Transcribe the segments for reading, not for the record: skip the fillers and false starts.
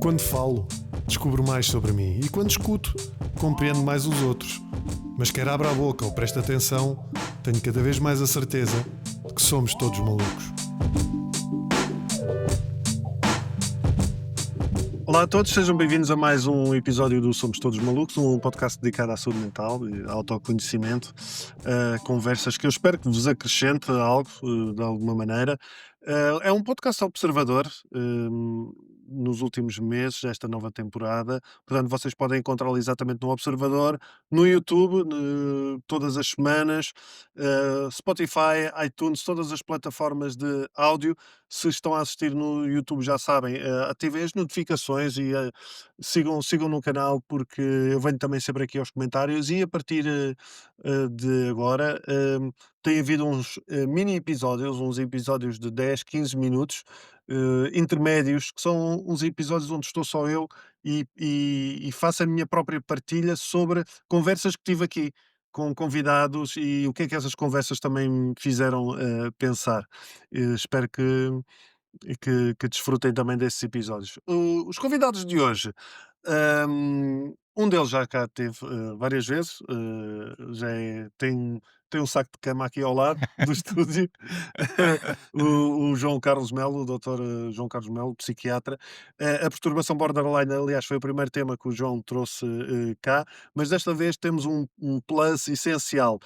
Quando falo, descubro mais sobre mim e quando escuto, compreendo mais os outros. Mas quer abra a boca ou preste atenção, tenho cada vez mais a certeza de que somos todos malucos. Olá a todos, sejam bem-vindos a mais um episódio do Somos Todos Malucos, um podcast dedicado à saúde mental e ao autoconhecimento, conversas que eu espero que vos acrescente algo, de alguma maneira. É um podcast observador, nos últimos meses, esta nova temporada, portanto vocês podem encontrá-lo exatamente no Observador, no YouTube, todas as semanas, Spotify, iTunes, todas as plataformas de áudio. Se estão a assistir no YouTube, já sabem, ativem as notificações e sigam no canal, porque eu venho também sempre aqui aos comentários. E a partir de agora, tem havido uns mini episódios, uns episódios de 10, 15 minutos, intermédios, que são uns episódios onde estou só eu e faço a minha própria partilha sobre conversas que tive aqui com convidados e o que é que essas conversas também me fizeram pensar. Espero que desfrutem também desses episódios. Os convidados de hoje, um deles já cá esteve várias vezes, tem um saco de cama aqui ao lado do estúdio, o João Carlos Melo, o doutor João Carlos Melo, psiquiatra. A perturbação borderline, aliás, foi o primeiro tema que o João trouxe cá, mas desta vez temos um plus essencial.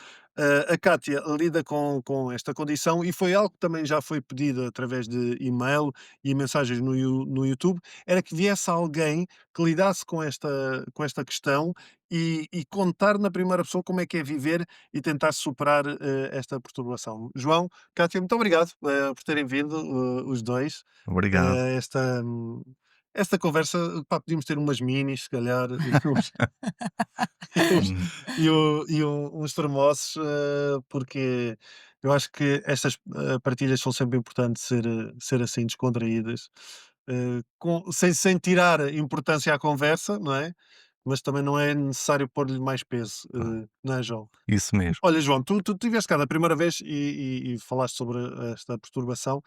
A Cátia lida com esta condição e foi algo que também já foi pedido através de e-mail e mensagens no YouTube, era que viesse alguém que lidasse com esta questão e contar na primeira pessoa como é que é viver e tentar superar esta perturbação. João, Cátia, muito obrigado por terem vindo, os dois. Obrigado. Esta conversa, pá, podíamos ter umas minis, se calhar, e uns, Uhum. uns termossos, porque eu acho que estas partilhas são sempre importantes ser assim, descontraídas, sem tirar importância à conversa, não é? Mas também não é necessário pôr-lhe mais peso, Claro, não é, João? isso mesmo. Olha, João, tu estiveste cá da primeira vez e falaste sobre esta perturbação,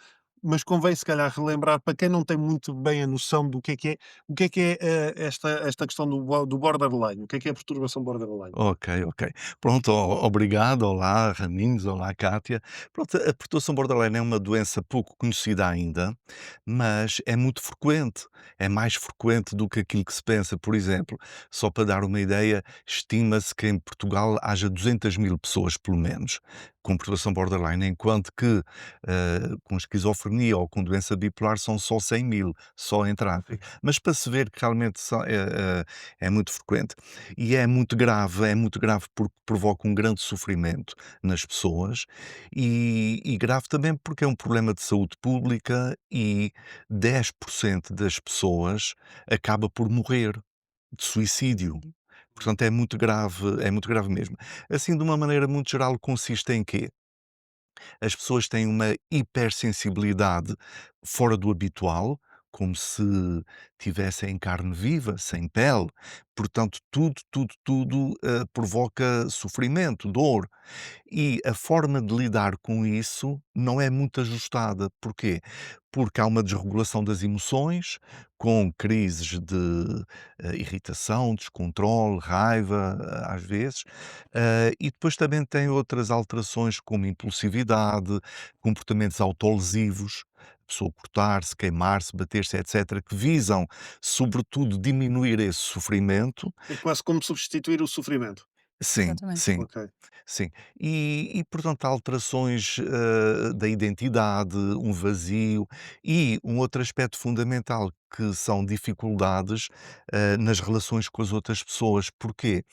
mas convém se calhar relembrar para quem não tem muito bem a noção do que é, esta questão do borderline, o que é a perturbação borderline? Ok, ok. Pronto, obrigado. Olá, Raminhos. Olá, Cátia. Pronto, a perturbação borderline é uma doença pouco conhecida ainda, mas é muito frequente. É mais frequente do que aquilo que se pensa. Por exemplo, só para dar uma ideia, estima-se que em Portugal haja 200.000 pessoas, pelo menos, com perturbação borderline, enquanto que com esquizofrenia ou com doença bipolar são só 100.000, só em tráfego. Mas para se ver que realmente é muito frequente. E é muito grave porque provoca um grande sofrimento nas pessoas e grave também porque é um problema de saúde pública e 10% das pessoas acaba por morrer de suicídio. Portanto, é muito grave mesmo. Assim, de uma maneira muito geral, consiste em quê? As pessoas têm uma hipersensibilidade fora do habitual, como se tivessem carne viva, sem pele. Portanto, tudo provoca sofrimento, dor. E a forma de lidar com isso não é muito ajustada. Porquê? Porque há uma desregulação das emoções, com crises de irritação, descontrole, raiva, às vezes, e depois também tem outras alterações como impulsividade, comportamentos autolesivos, a pessoa cortar-se, queimar-se, bater-se, etc., que visam, sobretudo, diminuir esse sofrimento. É quase como substituir o sofrimento. Sim, Exatamente. sim. Ok. Sim. Portanto, há alterações, da identidade, um vazio e um outro aspecto fundamental que são dificuldades, nas relações com as outras pessoas. Porquê?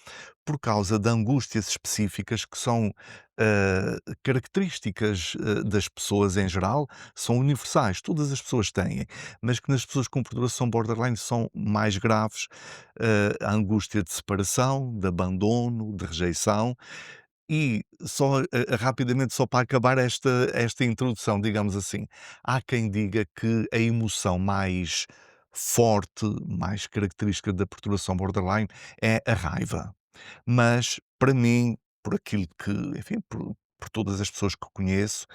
Por causa de angústias específicas que são, características, das pessoas em geral, são universais, todas as pessoas têm, mas que nas pessoas com perturbação borderline são mais graves, a angústia de separação, de abandono, de rejeição, e só, rapidamente, só para acabar esta introdução, digamos assim, há quem diga que a emoção mais forte, mais característica da perturbação borderline é a raiva. Mas, para mim, por aquilo que, enfim, por todas as pessoas que conheço,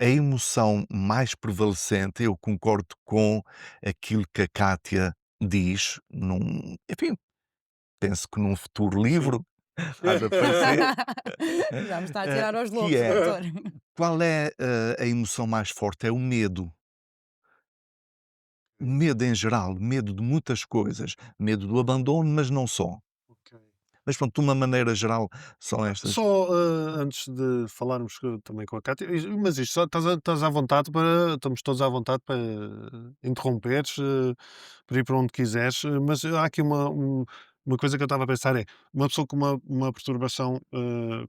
a emoção mais prevalecente, eu concordo com aquilo que a Cátia diz, enfim, penso que num futuro Sim. livro há de aparecer, Já me está a tirar aos que lobos, é: doutor. qual é a emoção mais forte? É o medo. Medo em geral, medo de muitas coisas, medo do abandono, mas não só. Ok. Mas pronto, de uma maneira geral, são estas. Só, antes de falarmos também com a Cátia, mas isto só estás à vontade para, estamos todos à vontade para interromperes, para ir para onde quiseres, mas há aqui uma coisa que eu estava a pensar é, uma pessoa com uma perturbação,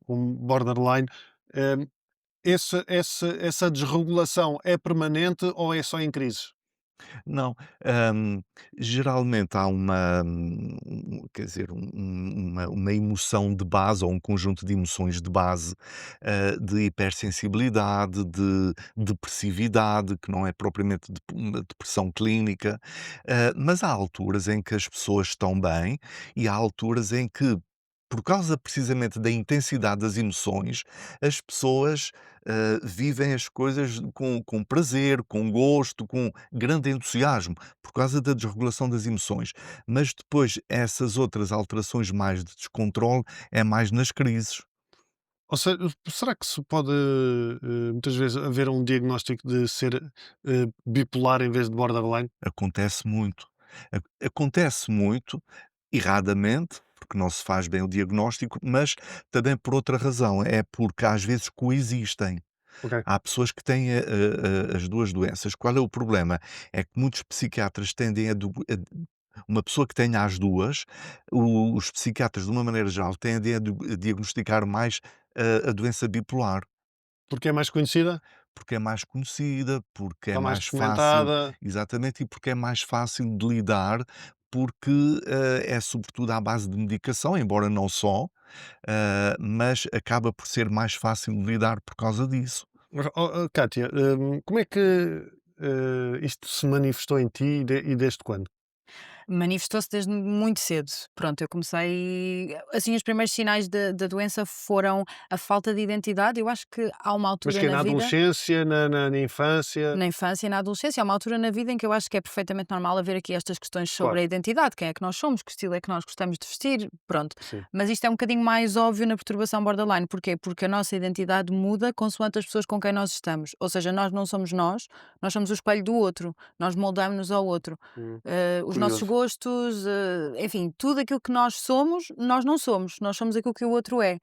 com borderline, eh, essa desregulação é permanente ou é só em crises? Não, hum, geralmente há quer dizer, uma emoção de base ou um conjunto de emoções de base, de hipersensibilidade, de depressividade, que não é propriamente uma depressão clínica, mas há alturas em que as pessoas estão bem e há alturas em que, por causa precisamente da intensidade das emoções, as pessoas vivem as coisas com prazer, com gosto, com grande entusiasmo, por causa da desregulação das emoções. Mas depois essas outras alterações mais de descontrole é mais nas crises. Ou seja, será que se pode, muitas vezes haver um diagnóstico de ser, bipolar em vez de borderline? Acontece muito. Acontece muito, erradamente, porque não se faz bem o diagnóstico, mas também por outra razão, é porque às vezes coexistem. Ok. Há pessoas que têm as 2 doenças. Qual é o problema? É que muitos psiquiatras tendem uma pessoa que tenha as 2, os psiquiatras, de uma maneira geral, tendem a diagnosticar mais a doença bipolar, Porque é mais conhecida? porque é mais conhecida, porque é Está mais mais fácil, documentada? exatamente, e porque é mais fácil de lidar, porque, é sobretudo à base de medicação, embora não só, mas acaba por ser mais fácil de lidar por causa disso. Mas, Cátia, como é que, isto se manifestou em ti e desde quando? Manifestou-se desde muito cedo. Pronto, eu comecei assim, os primeiros sinais da doença foram a falta de identidade. Eu acho que há uma Mas altura que é na na vida, adolescência, na infância? na infância e na adolescência, há uma altura na vida em que eu acho que é perfeitamente normal haver aqui estas questões sobre Claro, a identidade, quem é que nós somos, que estilo é que nós gostamos de vestir, pronto. sim. Mas isto é um bocadinho mais óbvio na perturbação borderline. Porquê? Porque a nossa identidade muda consoante as pessoas com quem nós estamos. Ou seja, nós não somos nós somos o espelho do outro, nós moldamos-nos ao outro. Hum, Os nossos curioso. gostos, enfim, tudo aquilo que nós somos, nós somos aquilo que o outro é.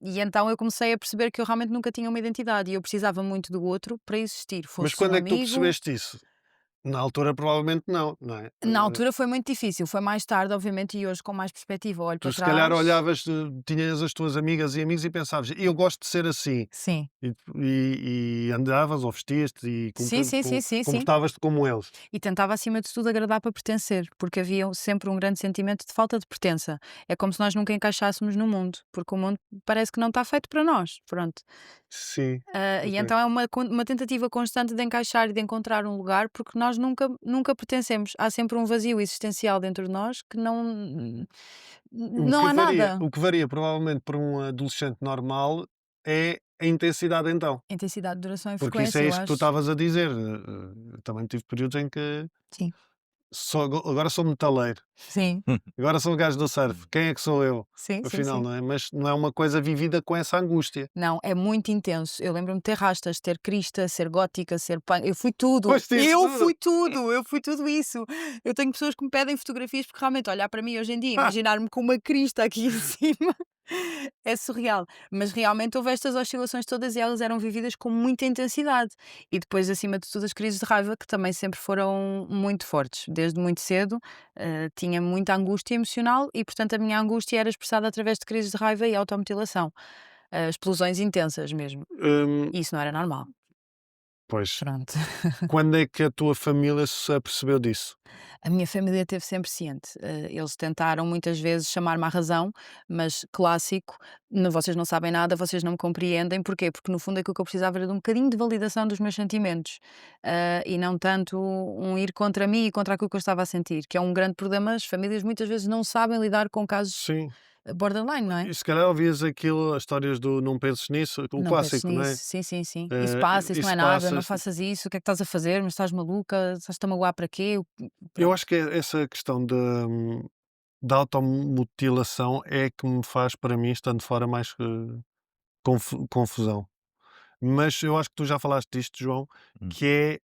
E então eu comecei a perceber que eu realmente nunca tinha uma identidade e eu precisava muito do outro para existir, Mas fosse um quando é que tu amigo. percebeste isso? Na altura provavelmente não é? Na altura foi muito difícil, foi mais tarde, obviamente, e hoje com mais perspectiva olho Tu para se calhar trás. olhavas, tinhas as tuas amigas e amigos e pensavas: "Eu gosto de ser assim", Sim. e andavas ou vestias-te e Sim, sim, sim, sim, sim. comportavas-te como eles. E tentava acima de tudo agradar para pertencer, porque havia sempre um grande sentimento de falta de pertença. É como se nós nunca encaixássemos no mundo, porque o mundo parece que não está feito para nós, pronto. Sim, E ok. então é uma tentativa constante de encaixar e de encontrar um lugar, porque nós nunca pertencemos. Há sempre um vazio existencial dentro de nós que não há nada. O que varia provavelmente para um adolescente normal é a intensidade então, Intensidade, duração e porque isso frequência, é eu isso que tu acho. estavas a dizer, eu também tive períodos em que Sim. agora sou metaleiro, Sim. agora sou o gajo do surf, quem é que sou eu? Sim, sim, Afinal, sim. não é? Mas não é uma coisa vivida com essa angústia. Não, é muito intenso. Eu lembro-me de ter rastas, ter crista, ser gótica, ser punk. Eu fui tudo. Foste isso Eu tudo! fui tudo. Eu fui tudo isso. Eu tenho pessoas que me pedem fotografias porque realmente olhar para mim hoje em dia, imaginar-me com uma crista aqui em cima é surreal. Mas realmente houve estas oscilações todas e elas eram vividas com muita intensidade. E depois, acima de tudo, as crises de raiva que também sempre foram muito fortes. Desde muito cedo, tinha muita angústia emocional e, portanto, a minha angústia era expressada através de crises de raiva e automutilação. Explosões intensas mesmo. Hum, E isso não era normal. pois, Pronto. quando é que a tua família se apercebeu disso? A minha família esteve sempre ciente. Eles tentaram muitas vezes chamar-me à razão, mas clássico, vocês não sabem nada, vocês não me compreendem. Porquê? Porque no fundo aquilo que eu precisava era de um bocadinho de validação dos meus sentimentos, e não tanto um ir contra mim e contra aquilo que eu estava a sentir, que é um grande problema. As famílias muitas vezes não sabem lidar com casos Sim, borderline, não é? E se calhar ouvias aquilo, as histórias do "não penses nisso", o Não penses clássico, não nisso. é? Sim, sim, sim. Isso passa, isso não Isso é nada, não passa. faças isso, o que é que estás a fazer? Mas estás maluca? Estás-te a magoar para quê? Eu Pronto. acho que essa questão da automutilação é que me faz, para mim, estando fora, mais confusão. Mas eu acho que tu já falaste disto, João, Hum. que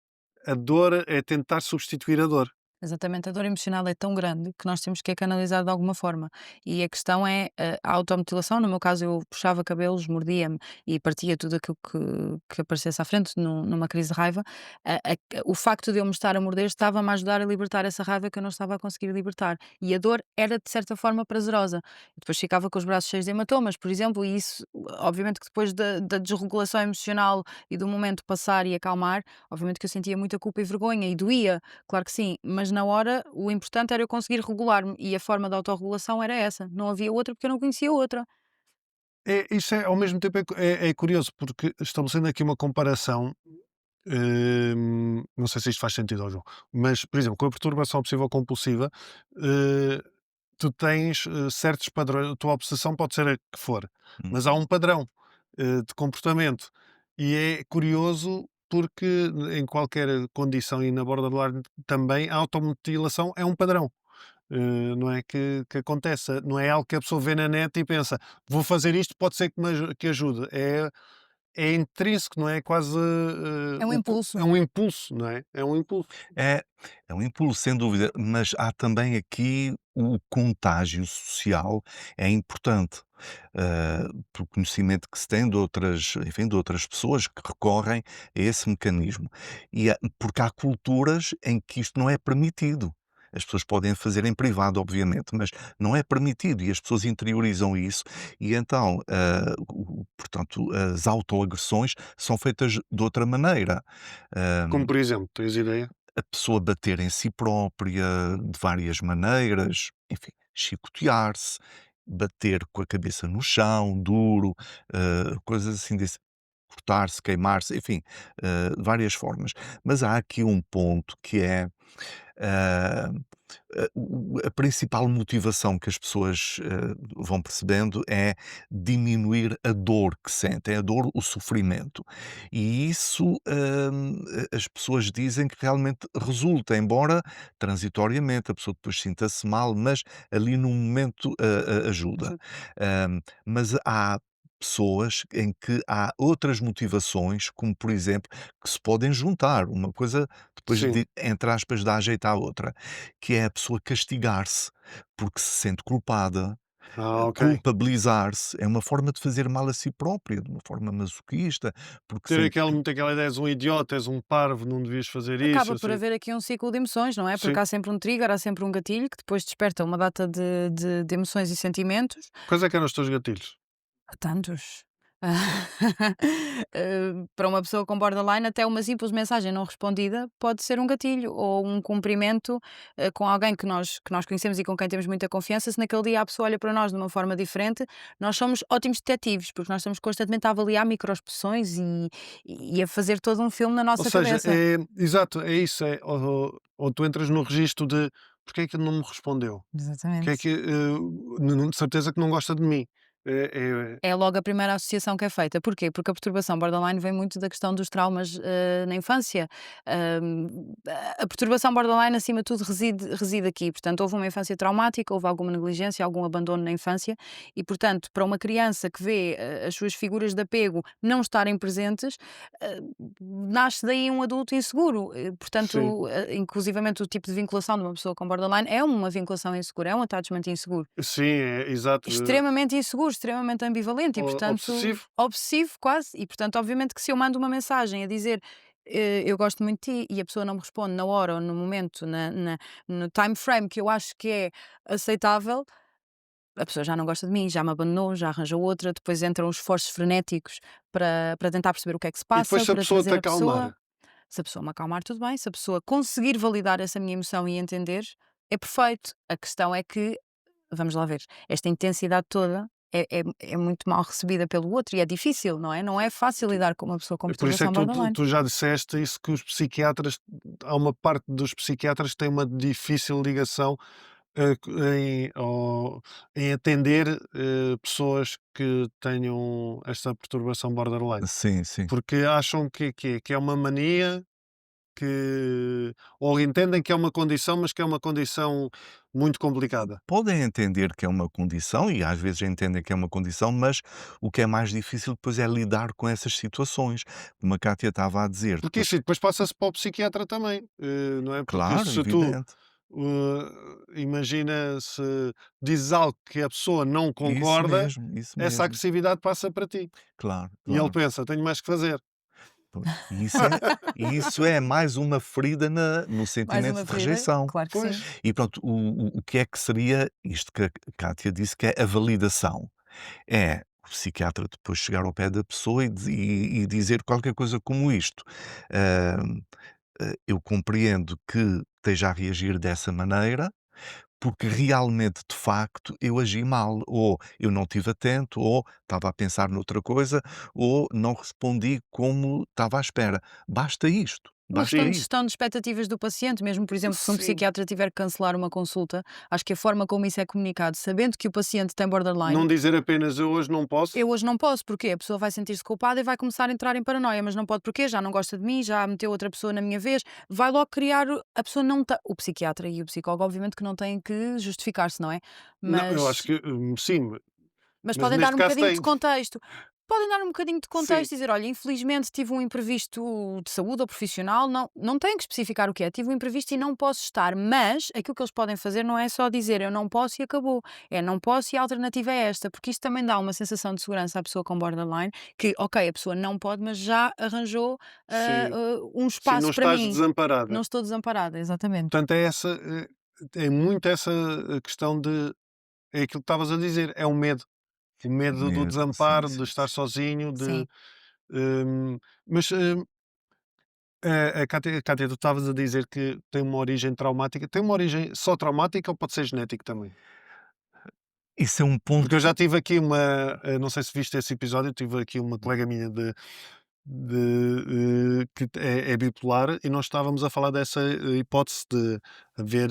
é a dor, é tentar substituir a dor. Exatamente, a dor emocional é tão grande que nós temos que a canalizar de alguma forma. E a questão é a automutilação. No meu caso, eu puxava cabelos, mordia-me e partia tudo aquilo que aparecesse à frente numa crise de raiva. O facto de eu me estar a morder estava-me a ajudar a libertar essa raiva que eu não estava a conseguir libertar. E a dor era, de certa forma, prazerosa. Depois ficava com os braços cheios de hematomas, por exemplo, e isso, obviamente, que depois da desregulação emocional e do momento passar e acalmar, obviamente que eu sentia muita culpa e vergonha e doía. Claro que sim, mas na hora o importante era eu conseguir regular-me e a forma de autorregulação era essa, não havia outra porque eu não conhecia outra. Isso ao mesmo tempo é curioso, porque estabelecendo aqui uma comparação, não sei se isto faz sentido ao João, mas, por exemplo, com a perturbação obsessiva compulsiva, eh, tu tens certos padrões, a tua obsessão pode ser a que for, Hum. mas há um padrão de comportamento. E é curioso porque em qualquer condição e na borderline também a automutilação é um padrão. Não é que aconteça, não é algo que a pessoa vê na net e pensa, vou fazer isto, pode ser que ajude. É intrínseco, não é? Quase É um é impulso. um impulso, não é? É um impulso. É, é um impulso, sem dúvida, mas há também aqui o contágio social é importante, pelo conhecimento que se tem de outras, enfim, de outras pessoas que recorrem a esse mecanismo. Porque há culturas em que isto não é permitido. As pessoas podem fazer em privado, obviamente, mas não é permitido e as pessoas interiorizam isso e então, portanto, as autoagressões são feitas de outra maneira. Como Hã por exemplo, tens ideia? a pessoa bater em si própria de várias maneiras, enfim, chicotear-se, bater com a cabeça no chão, duro, coisas assim desse cortar-se, queimar-se, enfim, várias formas. Mas há aqui um ponto que é, ah, a principal motivação que as pessoas, vão percebendo é diminuir a dor que sentem, a dor, o sofrimento. E isso, as pessoas dizem que realmente resulta, embora transitoriamente a pessoa depois sinta-se mal, mas ali no momento, ajuda. Mas há pessoas em que há outras motivações, como por exemplo, que se podem juntar, uma coisa depois Sim. de, entre aspas, dá jeito à outra, que é a pessoa castigar-se, porque se sente culpada. Ok. Culpabilizar-se é uma forma de fazer mal a si própria, de uma forma masoquista, porque Ter sente aquela, que muito aquela ideia, és um idiota, és um parvo, não devias fazer isso, Acaba por assim. haver aqui um ciclo de emoções, não é? Porque Sim. há sempre um trigger, há sempre um gatilho que depois desperta uma data de emoções e sentimentos. Quais é que eram os teus gatilhos? Há tantos. Para uma pessoa com borderline, até uma simples mensagem não respondida pode ser um gatilho ou um cumprimento com alguém que nós conhecemos e com quem temos muita confiança. Se naquele dia a pessoa olha para nós de uma forma diferente, nós somos ótimos detetives, porque nós estamos constantemente a avaliar microexpressões e a fazer todo um filme na Ou nossa seja, cabeça. exato, é isso, ou tu entras no registro de porque é que ele não me respondeu? Porque é Exatamente. que, de certeza que não gosta de mim. É É logo a primeira associação que é feita. Porquê? Porque a perturbação borderline vem muito da questão dos traumas, na infância. Hum, a perturbação borderline, acima de tudo, reside aqui. Portanto, houve uma infância traumática, houve alguma negligência, algum abandono na infância e, portanto, para uma criança que vê, as suas figuras de apego não estarem presentes, nasce daí um adulto inseguro. sim, Portanto, inclusivamente o tipo de vinculação de uma pessoa com borderline é uma vinculação insegura, é um attachment inseguro. sim, é exato, Extremamente inseguro, extremamente ambivalente e, portanto, obsessivo. obsessivo quase. E, portanto, obviamente que se eu mando uma mensagem a dizer eu gosto muito de ti e a pessoa não me responde na hora ou no momento, no time frame que eu acho que é aceitável, a pessoa já não gosta de mim, já me abandonou, já arranjou outra. Depois entram os esforços frenéticos para tentar perceber o que é que se E depois passa, se a para pessoa te trazer a acalmar, pessoa. Se a pessoa me acalmar, tudo bem. Se a pessoa conseguir validar essa minha emoção e entender, é perfeito. A questão é que vamos lá ver, esta intensidade toda é muito mal recebida pelo outro e é difícil, não é? Não é fácil tu lidar com uma pessoa com por isso é que perturbação borderline. tu já disseste isso, que os psiquiatras, há uma parte dos psiquiatras que tem uma difícil ligação, em atender pessoas que tenham esta perturbação borderline. Sim, sim. Porque acham que é uma mania, que ou entendem que é uma condição, mas que é uma condição muito complicada. Podem entender que é uma condição e às vezes entendem que é uma condição, mas o que é mais difícil depois é lidar com essas situações. Como a Cátia estava a dizer, Porque depois isso depois passa-se para o psiquiatra também, não é? Porque claro, se tu, evidente. imagina se dizes algo que a pessoa não concorda, Isso essa mesmo. agressividade passa para ti. Claro, E ele claro. pensa: "Tenho mais que fazer". Pois. E isso é mais uma ferida no Mais sentimento uma de ferida? rejeição. Claro que sim. Pois, E pronto, o que é que seria isto que a Cátia disse, que é a validação. É o psiquiatra depois chegar ao pé da pessoa e dizer qualquer coisa como isto: "Hã, eu compreendo que esteja a reagir dessa maneira, porque realmente, de facto, eu agi mal, ou eu não estive atento, ou estava a pensar noutra coisa, ou não respondi como estava à espera". Basta isto, Uma basta questão de isto. gestão de expectativas do paciente, mesmo, por exemplo, se um sim. psiquiatra tiver que cancelar uma consulta, acho que a forma como isso é comunicado, sabendo que o paciente tem Não borderline, dizer apenas: "Eu hoje não posso". eu hoje não posso, porquê? A pessoa vai sentir-se culpada e vai começar a entrar em paranoia, mas não pode porquê? Já não gosta de mim, já meteu outra pessoa na minha vez, vai logo criar. A pessoa não tem. O psiquiatra e o psicólogo, obviamente, que não têm que justificar-se, não é? Não, eu acho Mas que, sim, Mas mas podem dar neste um caso bocadinho de tem. contexto. Podem dar um bocadinho de Sim, contexto e dizer: "Olha, infelizmente tive um imprevisto de saúde ou profissional", não têm que especificar o que é, "tive um imprevisto e não posso estar", mas aquilo que eles podem fazer não é só dizer: "Eu não posso" e acabou, é "não posso e a alternativa é esta", porque isto também dá uma sensação de segurança à pessoa com borderline, que, ok, a pessoa não pode, mas já arranjou, sim, um sim, não espaço para estás mim. Não desamparada. estou desamparada, exatamente. Portanto, é muito essa questão de é aquilo que estavas a dizer, é o medo do Medo, sim, desamparo, de sim, estar sim. sozinho, de, Sim. mas, a Cátia, tu estavas a dizer que tem uma origem traumática. Tem uma origem só traumática ou pode ser genético também? Isso é um Porque ponto eu que já tive aqui uma, não sei se viste esse episódio, tive aqui uma colega minha que é bipolar e nós estávamos a falar dessa hipótese de haver,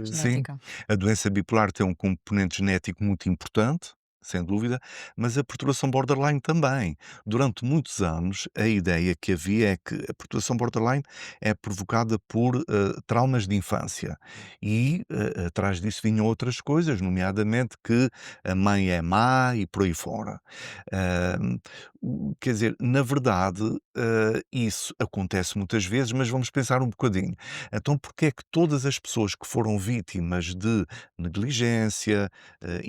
sim, Genética. a doença bipolar tem um componente genético muito importante, sem dúvida, mas a perturbação borderline também. Durante muitos anos, a ideia que havia é que a perturbação borderline é provocada por traumas de infância e atrás disso vinham outras coisas, nomeadamente que a mãe é má e por aí fora. Ahm, Quer dizer, na verdade, isso acontece muitas vezes, mas vamos pensar um bocadinho. Então, porque é que todas as pessoas que foram vítimas de negligência,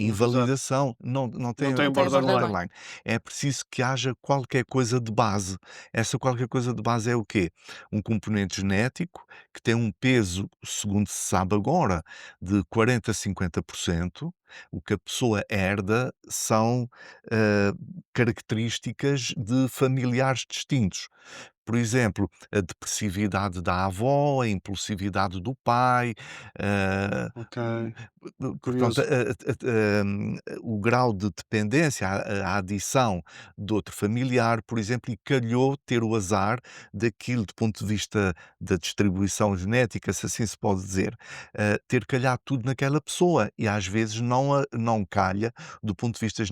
exato, invalidação, não não têm tem Não tem borderline. borderline. borderline? É preciso que haja qualquer coisa de base. Essa qualquer coisa de base é o quê? Um componente genético que tem um peso, segundo se sabe agora, de 40 a 50%. O que a pessoa herda são, eh, características de familiares distintos. Por exemplo, a depressividade da avó, a impulsividade do pai, ah, Ok, portanto, curioso. o grau de dependência, a adição de outro familiar, por exemplo, e calhou ter o azar daquilo do ponto de vista da distribuição genética, se assim se pode dizer, ter calhado tudo naquela pessoa e às vezes não calha do ponto de vista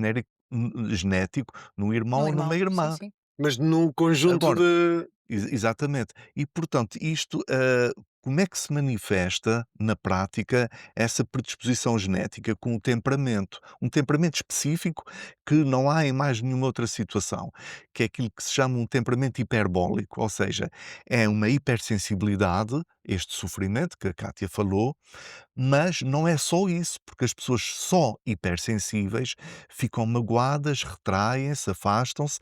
genético num irmão No ou numa irmão, sim, irmã. sim. Mas no conjunto Agora de. exatamente. E portanto isto, como é que se manifesta na prática essa predisposição genética com o temperamento? Um temperamento específico que não há em mais nenhuma outra situação, que é aquilo que se chama um temperamento hiperbólico, ou seja, é uma hipersensibilidade, este sofrimento que a Cátia falou, mas não é só isso, porque as pessoas só hipersensíveis ficam magoadas, retraem-se, afastam-se.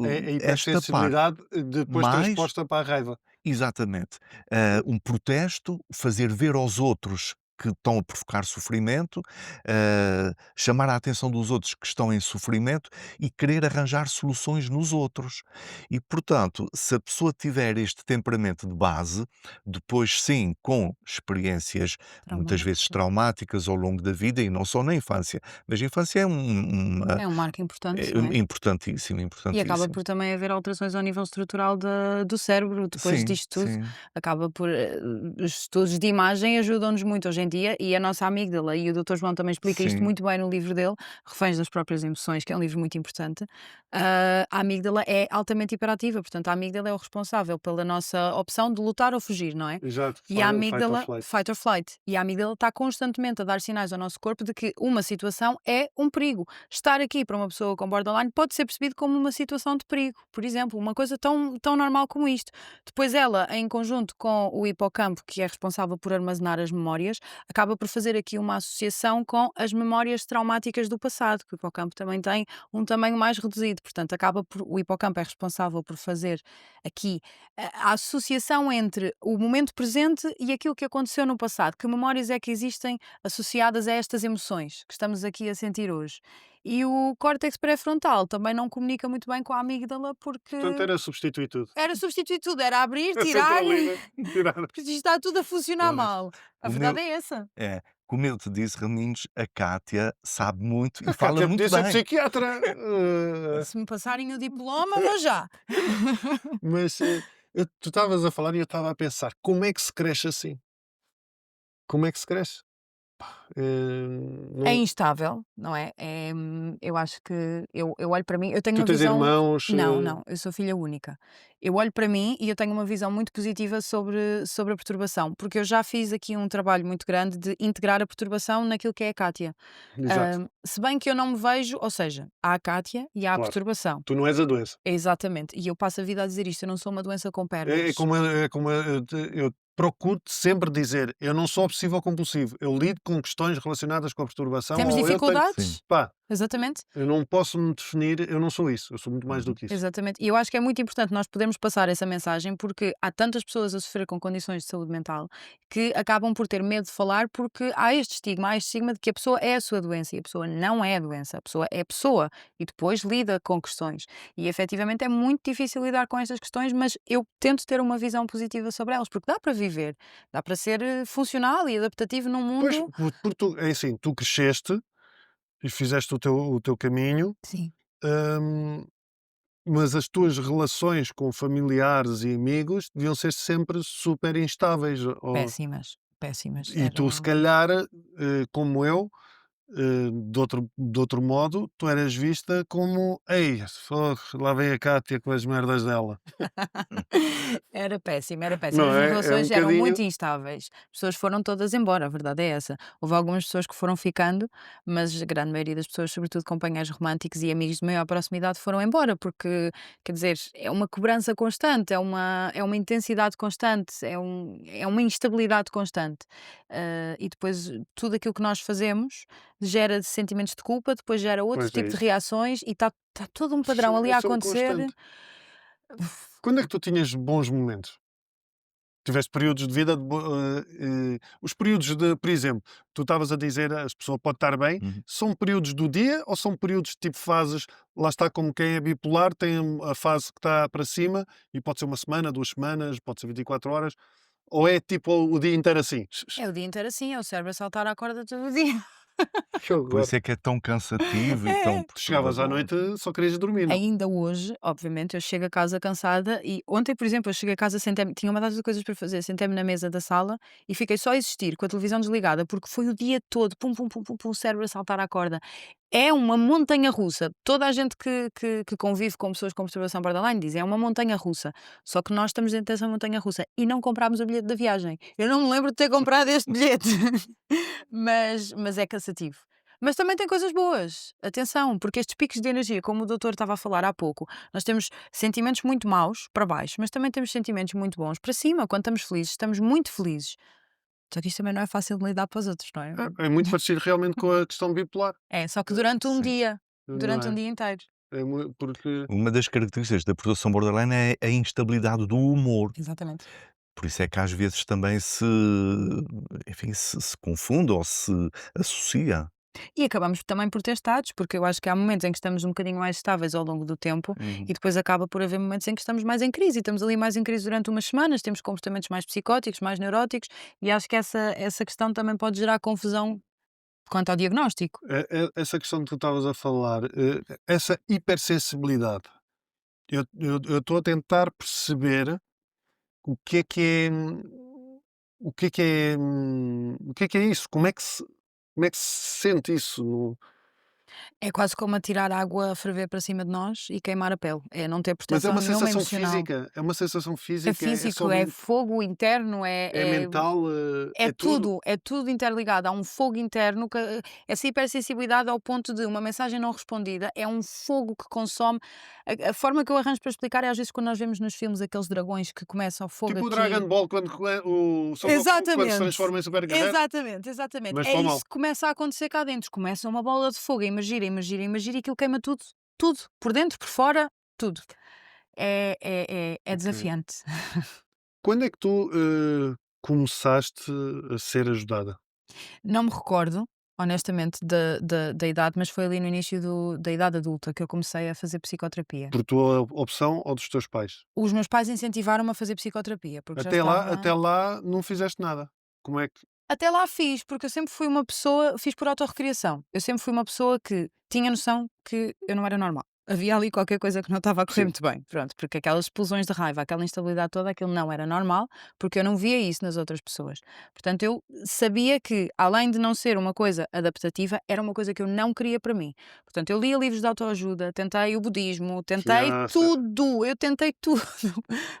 A Esta parte hipersensibilidade depois mais transposta para a raiva. exatamente. Um protesto, fazer ver aos outros que estão a provocar sofrimento, chamar a atenção dos outros que estão em sofrimento e querer arranjar soluções nos outros. E, portanto, se a pessoa tiver este temperamento de base, depois sim, com experiências muitas vezes Traumáticas. traumáticas ao longo da vida e não só na infância, mas a infância é É um marco importante, não é? importantíssimo, E acaba importantíssimo. por também haver alterações ao nível estrutural do cérebro depois Sim, disto tudo. sim. Acaba por, os estudos de imagem ajudam-nos muito hoje em em dia, e a nossa amígdala, e o Dr. João também explica isto Sim. muito bem no livro dele, Reféns das Próprias Emoções, que é um livro muito importante. A amígdala é altamente hiperativa, portanto, a amígdala é o responsável pela nossa opção de lutar ou fugir, não é? Exato. E a Fight or amígdala, flight. fight or flight, e a amígdala está constantemente a dar sinais ao nosso corpo de que uma situação é um perigo. Estar aqui para uma pessoa com borderline pode ser percebido como uma situação de perigo, por exemplo, uma coisa tão normal como isto. Depois ela, em conjunto com o hipocampo, que é responsável por armazenar as memórias, acaba por fazer aqui uma associação com as memórias traumáticas do passado, que o hipocampo também tem um tamanho mais reduzido, portanto, o hipocampo é responsável por fazer aqui a associação entre o momento presente e aquilo que aconteceu no passado. Que memórias é que existem associadas a estas emoções que estamos aqui a sentir hoje? E o córtex pré-frontal também não comunica muito bem com a amígdala porque Portanto, era substituir tudo. era substituir tudo, era abrir, É sempre tirar, ali, né? Tirar. porque isto está tudo a funcionar Pois. mal. A O verdade meu é essa. é, como eu te disse, Raminhos, a Cátia sabe muito e A fala Cátia muito podia ser bem. psiquiatra. Se me passarem o diploma, vou já. Mas tu estavas a falar e eu estava a pensar, como é que se cresce assim? Como é que se cresce? Eh, É não- instável, não é? Eu acho que eu olho para mim, eu tenho Tu uma tens visão. irmãos. Não, não, eu sou filha única. Eu olho para mim e eu tenho uma visão muito positiva sobre a perturbação, porque eu já fiz aqui um trabalho muito grande de integrar a perturbação naquilo que é a Cátia. Exato, Se bem que eu não me vejo, ou seja, há a Cátia e há a claro. perturbação. Tu não és a doença. Exatamente. E eu passo a vida a dizer isto, eu não sou uma doença com É pernas. como, eu procuro sempre dizer, eu não sou obsessivo ou compulsivo. Eu lido com questões relacionadas com a perturbação Temos ou eu tenho. Sim. dificuldades? Pá, Exatamente. eu não posso me definir, eu não sou isso. Eu sou muito mais do Uhum. que isso. Exatamente. E eu acho que é muito importante nós podermos passar essa mensagem porque há tantas pessoas a sofrer com condições de saúde mental que acabam por ter medo de falar porque há este estigma de que a pessoa é a sua doença e a pessoa não é a doença, a pessoa é pessoa e depois lida com questões. E efetivamente é muito difícil lidar com estas questões, mas eu tento ter uma visão positiva sobre elas porque dá para viver, dá para ser funcional e adaptativo num Pois, mundo. porque tu, é assim, tu cresceste e fizeste o teu caminho, Sim. hum, mas as tuas relações com familiares e amigos deviam ser sempre super instáveis. Péssimas, péssimas. E tu, se calhar, como eu, de outro modo, tu eras vista como: "Ei, fogo, lá vem a Cátia com as merdas dela". Era péssimo, era péssimo. Não As minhas é? É um relações eram bocadinho. muito instáveis. As pessoas foram todas embora, a verdade é essa. Houve algumas pessoas que foram ficando, mas a grande maioria das pessoas, sobretudo companheiros românticos e amigos de maior proximidade, foram embora, porque, quer dizer, é uma cobrança constante, é uma intensidade constante, é uma instabilidade constante. E depois tudo aquilo que nós fazemos gera sentimentos de culpa, depois gera outro Pois é tipo de isso. reações e está todo um Isso padrão ali é a só um acontecer. constante. Quando é que tu tinhas bons momentos? Tiveste períodos de vida os períodos de, por exemplo, tu estavas a dizer, as pessoas pode estar bem, Uhum. são períodos do dia ou são períodos tipo fases, lá está como quem é bipolar, tem a fase que está para cima e pode ser uma semana, 2 semanas, pode ser 24 horas, ou é tipo o dia inteiro assim? É o dia inteiro assim, é o cérebro a saltar à corda todo o dia. Que Por horror. isso é que é tão cansativo e tão É. Tu chegavas à perturbador. noite, só querias dormir, não? Ainda hoje, obviamente, eu chego a casa cansada e ontem, por exemplo, eu cheguei a casa, sentei-me, tinha uma data de coisas para fazer, sentei-me na mesa da sala e fiquei só a existir com a televisão desligada, porque foi o dia todo, pum, pum, pum, pum, pum, o cérebro a saltar à corda. É uma montanha russa. Toda a gente que convive com pessoas com perturbação borderline diz, é uma montanha russa. Só que nós estamos dentro dessa montanha russa e não comprámos o bilhete da viagem. Eu não me lembro de ter comprado este bilhete, mas é cansativo. Mas também tem coisas boas, atenção, porque estes picos de energia, como o doutor estava a falar há pouco, nós temos sentimentos muito maus para baixo, mas também temos sentimentos muito bons para cima. Quando estamos felizes, estamos muito felizes. Só que isto também não é fácil de lidar para os outros, não é? É muito parecido realmente com a questão bipolar, É, só que durante um Sim. dia, não durante um é? dia inteiro. Porque Uma das características da perturbação borderline é a instabilidade do humor. Exatamente. Por isso é que às vezes também enfim, se confunde ou se associa. E acabamos também por ter estados, porque eu acho que há momentos em que estamos um bocadinho mais estáveis ao longo do tempo Uhum. e depois acaba por haver momentos em que estamos mais em crise e estamos ali mais em crise durante umas semanas, temos comportamentos mais psicóticos, mais neuróticos e acho que essa questão também pode gerar confusão quanto ao diagnóstico. essa questão que tu estavas a falar, essa hipersensibilidade, eu estou a tentar perceber o que é o que é isso? Como é que se sente isso? É quase como atirar água a ferver para cima de nós e queimar a pele. É não ter Mas é proteção uma nenhuma sensação emocional. física? É uma sensação É física? É físico, só é fogo interno, é mental? É tudo? é tudo interligado. Há um fogo interno que essa hipersensibilidade ao ponto de uma mensagem não respondida é um fogo que consome. A forma que eu arranjo para explicar é às vezes quando nós vemos nos filmes aqueles dragões que começam o fogo Tipo o aqui. Dragon Ball quando o Son Goku quando se Exatamente, transforma em super guerreiro, exatamente, exatamente. mas É para o isso mal. que começa a acontecer cá dentro. Começa uma bola de fogo a emergir, a emergir, a emergir e aquilo queima tudo, tudo, por dentro, por fora, tudo. É Ok. desafiante. Quando é que tu, começaste a ser ajudada? Não me recordo, honestamente, da idade, mas foi ali no início da idade adulta que eu comecei a fazer psicoterapia. Por tua opção ou dos teus pais? Os meus pais incentivaram-me a fazer psicoterapia, porque já estava. Até lá não fizeste nada. Como é que Até lá fiz, porque eu sempre fui uma pessoa, fiz por autorrecriação. Eu sempre fui uma pessoa que tinha noção que eu não era normal. Havia ali qualquer coisa que não estava a correr sim, muito bem, pronto, porque aquelas explosões de raiva, aquela instabilidade toda, aquilo não era normal, porque eu não via isso nas outras pessoas. Portanto, eu sabia que, além de não ser uma coisa adaptativa, era uma coisa que eu não queria para mim. Portanto, eu lia livros de autoajuda, tentei o budismo, tentei certo, tudo, eu tentei tudo.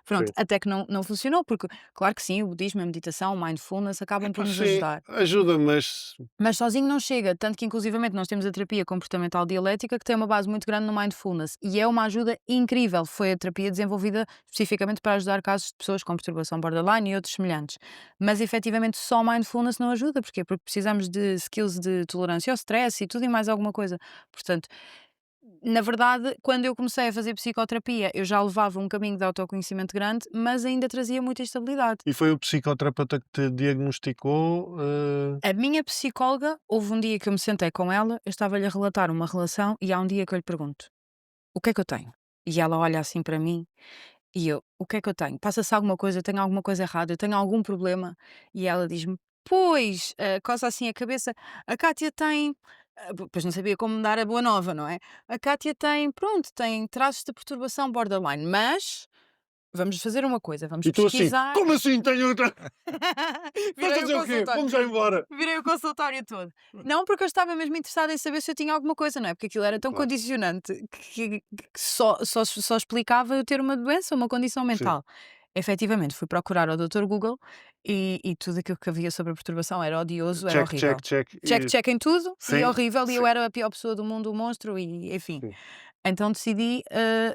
Pronto, sim. até que não funcionou, porque claro que sim, o budismo, a meditação, o mindfulness acabam por Epá, nos sim, ajudar. ajuda, mas Mas sozinho não chega, tanto que inclusivamente nós temos a terapia comportamental dialética que tem uma base muito grande no mindfulness e é uma ajuda incrível. Foi a terapia desenvolvida especificamente para ajudar casos de pessoas com perturbação borderline e outros semelhantes. Mas efetivamente só mindfulness não ajuda. Porquê? Porque precisamos de skills de tolerância ao stress e tudo e mais alguma coisa. Portanto, na verdade, quando eu comecei a fazer psicoterapia, eu já levava um caminho de autoconhecimento grande, mas ainda trazia muita instabilidade. e foi o psicoterapeuta que te diagnosticou, A minha psicóloga, houve um dia que eu me sentei com ela, eu estava-lhe a relatar uma relação e há um dia que eu lhe pergunto: "O que é que eu tenho?" E ela olha assim para mim e eu: "O que é que eu tenho? Passa-se alguma coisa? Eu tenho alguma coisa errada? Eu tenho algum problema?" E ela diz-me: "Pois", coça assim a cabeça, "a Cátia tem", pois não sabia como me dar a boa nova, não é? "A Cátia tem, pronto, tem traços de perturbação borderline, mas vamos fazer uma coisa, vamos e tu assim: pesquisar." "Como assim tenho outra vais Virei o fazer o quê? consultório. Vamos já embora". Virei o consultório todo. Não, porque eu estava mesmo interessada em saber se eu tinha alguma coisa, não é? Porque aquilo era tão Claro, condicionante que só explicava eu ter uma doença, uma condição sim. mental. Efetivamente, fui procurar ao doutor Google e tudo aquilo que havia sobre a perturbação era odioso, era Check, check, horrível. check Check, e check em tudo e sim, horrível, e eu sim, era a pior pessoa do mundo, o monstro, e enfim. sim. Então decidi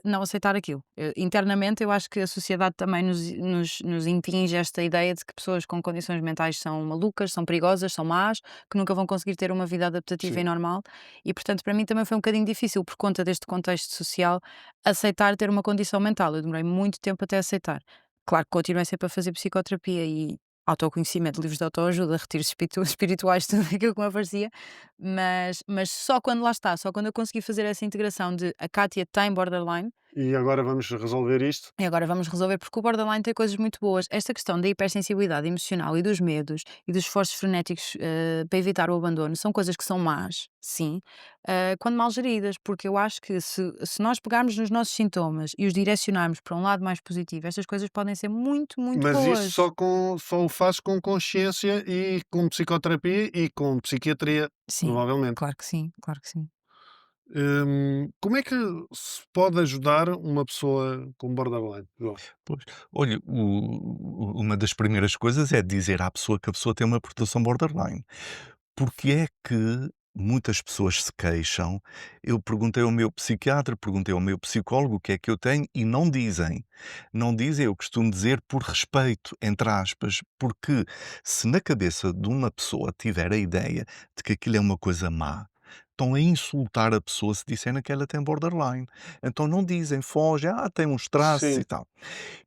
não aceitar aquilo. Internamente, eu acho que a sociedade também nos impinge esta ideia de que pessoas com condições mentais são malucas, são perigosas, são más, que nunca vão conseguir ter uma vida adaptativa e Sim. normal. E, portanto, para mim também foi um bocadinho difícil, por conta deste contexto social, aceitar ter uma condição mental. Eu demorei muito tempo até aceitar. Claro que continuei sempre a fazer psicoterapia e autoconhecimento, livros de autoajuda, retiros espirituais, tudo aquilo que me aparecia, mas só quando lá está, só quando eu consegui fazer essa integração de a Kátia tem borderline, E agora vamos resolver isto? e agora vamos resolver, porque o borderline tem coisas muito boas. Esta questão da hipersensibilidade emocional e dos medos e dos esforços frenéticos para evitar o abandono são coisas que são más, sim, quando mal geridas, porque eu acho que se nós pegarmos nos nossos sintomas e os direcionarmos para um lado mais positivo, estas coisas podem ser muito, muito Mas isso boas. só o faz com consciência e com psicoterapia e com psiquiatria, Sim, provavelmente. claro que sim, claro que sim. Como é que se pode ajudar uma pessoa com borderline, João? Pois. Olha, uma das primeiras coisas é dizer à pessoa que a pessoa tem uma perturbação borderline. Porque é que muitas pessoas se queixam? Eu perguntei ao meu psiquiatra, perguntei ao meu psicólogo o que é que eu tenho e não dizem. Não dizem, eu costumo dizer por respeito, entre aspas, porque se na cabeça de uma pessoa tiver a ideia de que aquilo é uma coisa má, estão a insultar a pessoa se disserem que ela tem borderline. Então não dizem, fogem, tem uns traços Sim, e tal.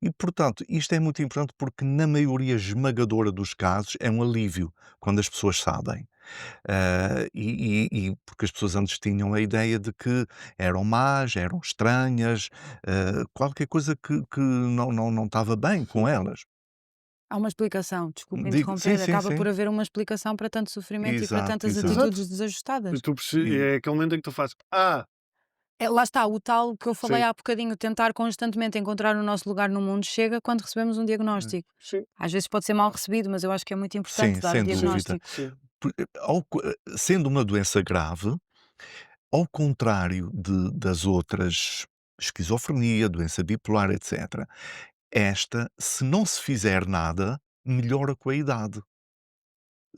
E, portanto, isto é muito importante porque na maioria esmagadora dos casos é um alívio quando as pessoas sabem. E porque as pessoas antes tinham a ideia de que eram más, eram estranhas, qualquer coisa que não estava bem com sim. elas. Há uma explicação, desculpe Digo sim, interromper, sim, acaba por sim. haver uma explicação para tanto sofrimento e para Exato, tantas exato. Exato. atitudes E desajustadas. tu E é aquele momento em que tu fazes: "Ah, Lá está, o tal que eu falei Sim. há bocadinho, tentar constantemente encontrar o nosso lugar no mundo chega quando recebemos um Hum. diagnóstico. Sim, Às vezes pode ser mal recebido, mas eu acho que é muito importante Sim, dar o sem dúvida. diagnóstico. sim. Sendo uma doença grave, ao contrário das outras, esquizofrenia, doença bipolar, etc., esta, se não se fizer nada, melhora com a idade.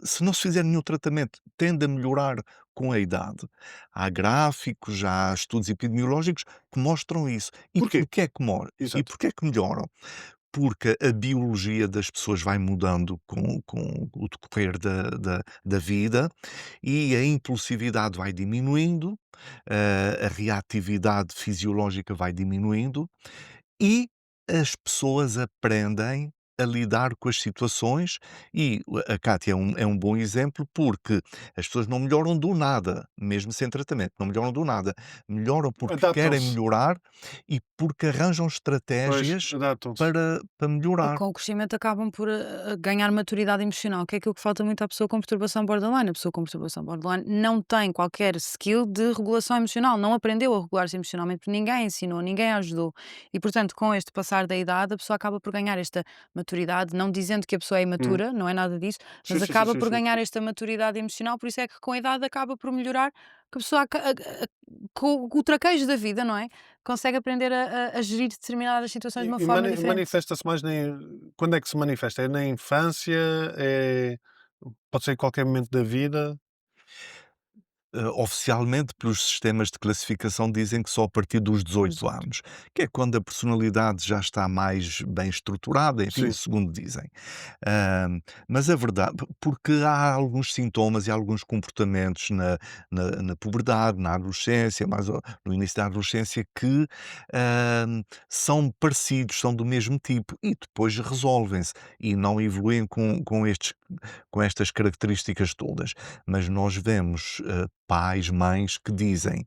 Se não se fizer nenhum tratamento, tende a melhorar com a idade. Há gráficos, há estudos epidemiológicos que mostram isso. E Porquê? porquê é que mora? E Exato. porquê é que melhoram? Porque a biologia das pessoas vai mudando com o decorrer da vida e a impulsividade vai diminuindo, a reatividade fisiológica vai diminuindo e as pessoas aprendem a lidar com as situações e a Cátia é um bom exemplo, porque as pessoas não melhoram do nada, mesmo sem tratamento, não melhoram do nada. Melhoram porque querem Adaptam-se. melhorar e porque arranjam Pois, estratégias adaptam-se. para E melhorar. com o crescimento acabam por ganhar maturidade emocional, que é aquilo que falta muito à pessoa com perturbação borderline. A pessoa com perturbação borderline não tem qualquer skill de regulação emocional, não aprendeu a regular-se emocionalmente, porque ninguém a ensinou, ninguém a ajudou. E, portanto, com este passar da idade, a pessoa acaba por ganhar esta maturidade, não dizendo que a pessoa é Hum. imatura, não é nada disso, Sim, mas sim, sim, acaba sim, por sim, ganhar sim. esta maturidade emocional, por isso é que com a idade acaba por melhorar, que a pessoa, com o traquejo da vida, não é? Consegue aprender a gerir determinadas situações de uma E forma diferente. manifesta-se mais quando é que se manifesta? É na infância? É pode ser em qualquer momento da vida? Oficialmente, pelos sistemas de classificação, dizem que só a partir dos 18 Exato. anos, que é quando a personalidade já está mais bem estruturada, enfim, Sim. segundo dizem. Mas a verdade, porque há alguns sintomas e alguns comportamentos na puberdade, na adolescência, no início da adolescência, que são parecidos, são do mesmo tipo e depois resolvem-se e não evoluem com estas características todas. Mas nós vemos pais, mães que dizem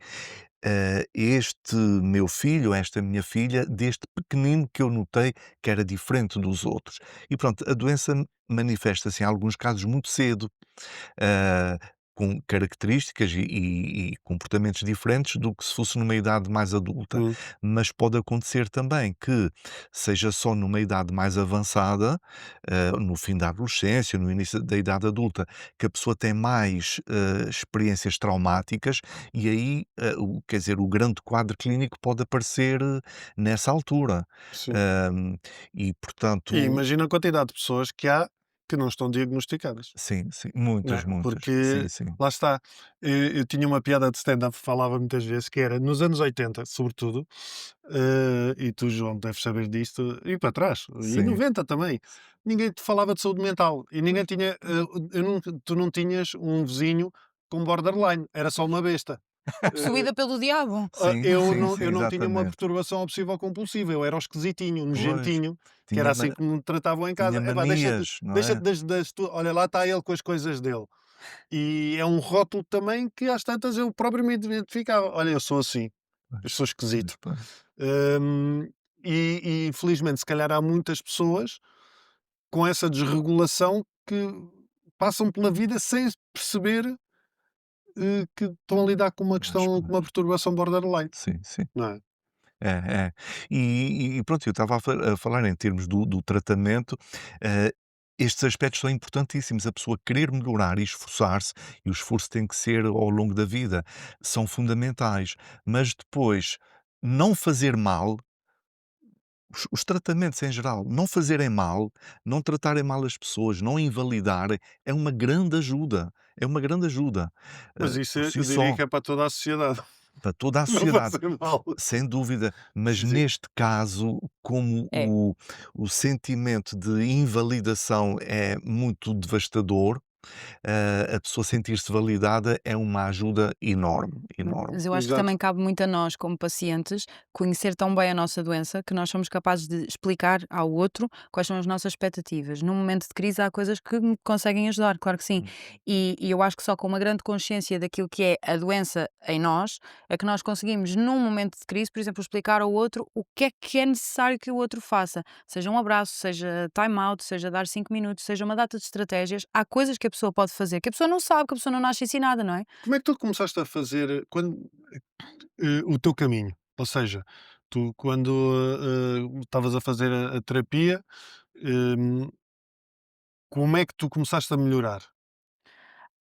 este meu filho, esta minha filha, desde pequenino que eu notei que era diferente dos outros. E pronto, a doença manifesta-se em alguns casos muito cedo, ah, com características e comportamentos diferentes do que se fosse numa idade mais adulta. Hum. Mas pode acontecer também que seja só numa idade mais avançada, no fim da adolescência, no início da idade adulta, que a pessoa tem mais experiências traumáticas e aí, quer dizer, o grande quadro clínico pode aparecer nessa altura. Sim. Hum, e E portanto, imagina a quantidade de pessoas que há que não estão diagnosticadas, sim, sim, né, muitas, muitas. Sim, porque sim. lá está, eu tinha uma piada de stand-up, falava muitas vezes, que era nos anos 80 sobretudo, e tu, João, deves saber disto, e para trás, e Sim. 90 também, ninguém te falava de saúde mental e ninguém Pois. tinha, eu nunca tu não tinhas um vizinho com borderline, era só uma besta. Eh Possuída pelo diabo. Sim, sim, sim, eu não tinha uma exatamente. perturbação obsessiva compulsiva, eu era o esquisitinho, o Pois, nojentinho, que era tinha assim que me tratavam em tinha casa. "Epá, deixa-te manias, não deixa-te é? das tu olha, lá está ele com as coisas dele". E é um rótulo também que às tantas eu próprio me identificava. "Olha, eu sou assim, eu Pois, sou pois, esquisito". pois. Hum, e infelizmente se calhar há muitas pessoas com essa desregulação que passam pela vida sem perceber, que estão a lidar com uma Pois, questão, com uma pois. perturbação borderline, Sim, sim. não é? É, é. E pronto, eu estava a falar em termos do tratamento, eh, estes aspectos são importantíssimos, a pessoa querer melhorar e esforçar-se, e o esforço tem que ser ao longo da vida, são fundamentais, mas depois não fazer mal, os tratamentos em geral, não fazerem mal, não tratarem mal as pessoas, não invalidarem, é uma grande ajuda, é uma grande ajuda, Mas isso por si eu diria só, que é para toda a sociedade, para toda a não sociedade. fazer mal. Sem dúvida, mas Sim, sim. neste caso, como É. o sentimento de invalidação é muito devastador, a pessoa sentir-se validada é uma ajuda enorme, enorme. Mas eu acho que Exato. também cabe muito a nós, como pacientes, conhecer tão bem a nossa doença que nós somos capazes de explicar ao outro quais são as nossas expectativas. Num momento de crise, há coisas que me conseguem ajudar, claro que sim. E eu acho que só com uma grande consciência daquilo que é a doença em nós é que nós conseguimos, num momento de crise, por exemplo, explicar ao outro o que é necessário que o outro faça. Seja um abraço, seja time out, seja dar 5 minutos, seja uma data de estratégias. Há coisas que a pessoa pode fazer, que a pessoa não sabe, que a pessoa não nasce ensinada, não é? Como é que tu começaste a fazer o teu caminho? Ou seja, tu quando estavas a fazer a terapia, hum, como é que tu começaste a melhorar?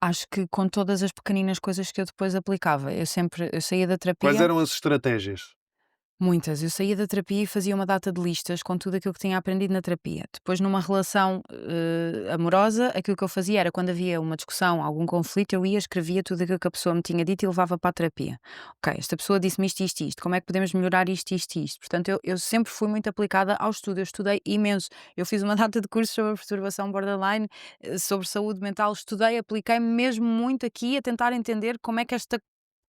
Acho que com todas as pequeninas coisas que eu depois aplicava, eu saía da Quais terapia. eram as estratégias? Muitas. Eu saía da terapia e fazia uma data de listas com tudo aquilo que tinha aprendido na terapia. Depois, numa relação amorosa, aquilo que eu fazia era quando havia uma discussão, algum conflito, eu ia, escrevia tudo aquilo que a pessoa me tinha dito e levava para a terapia. Ok, esta pessoa disse-me isto, isto, isto. Como é que podemos melhorar isto, isto, isto? Portanto, eu sempre fui muito aplicada ao estudo. Eu estudei imenso. Eu fiz uma data de cursos sobre perturbação borderline, sobre saúde mental. Estudei, apliquei-me mesmo muito aqui a tentar entender como é que esta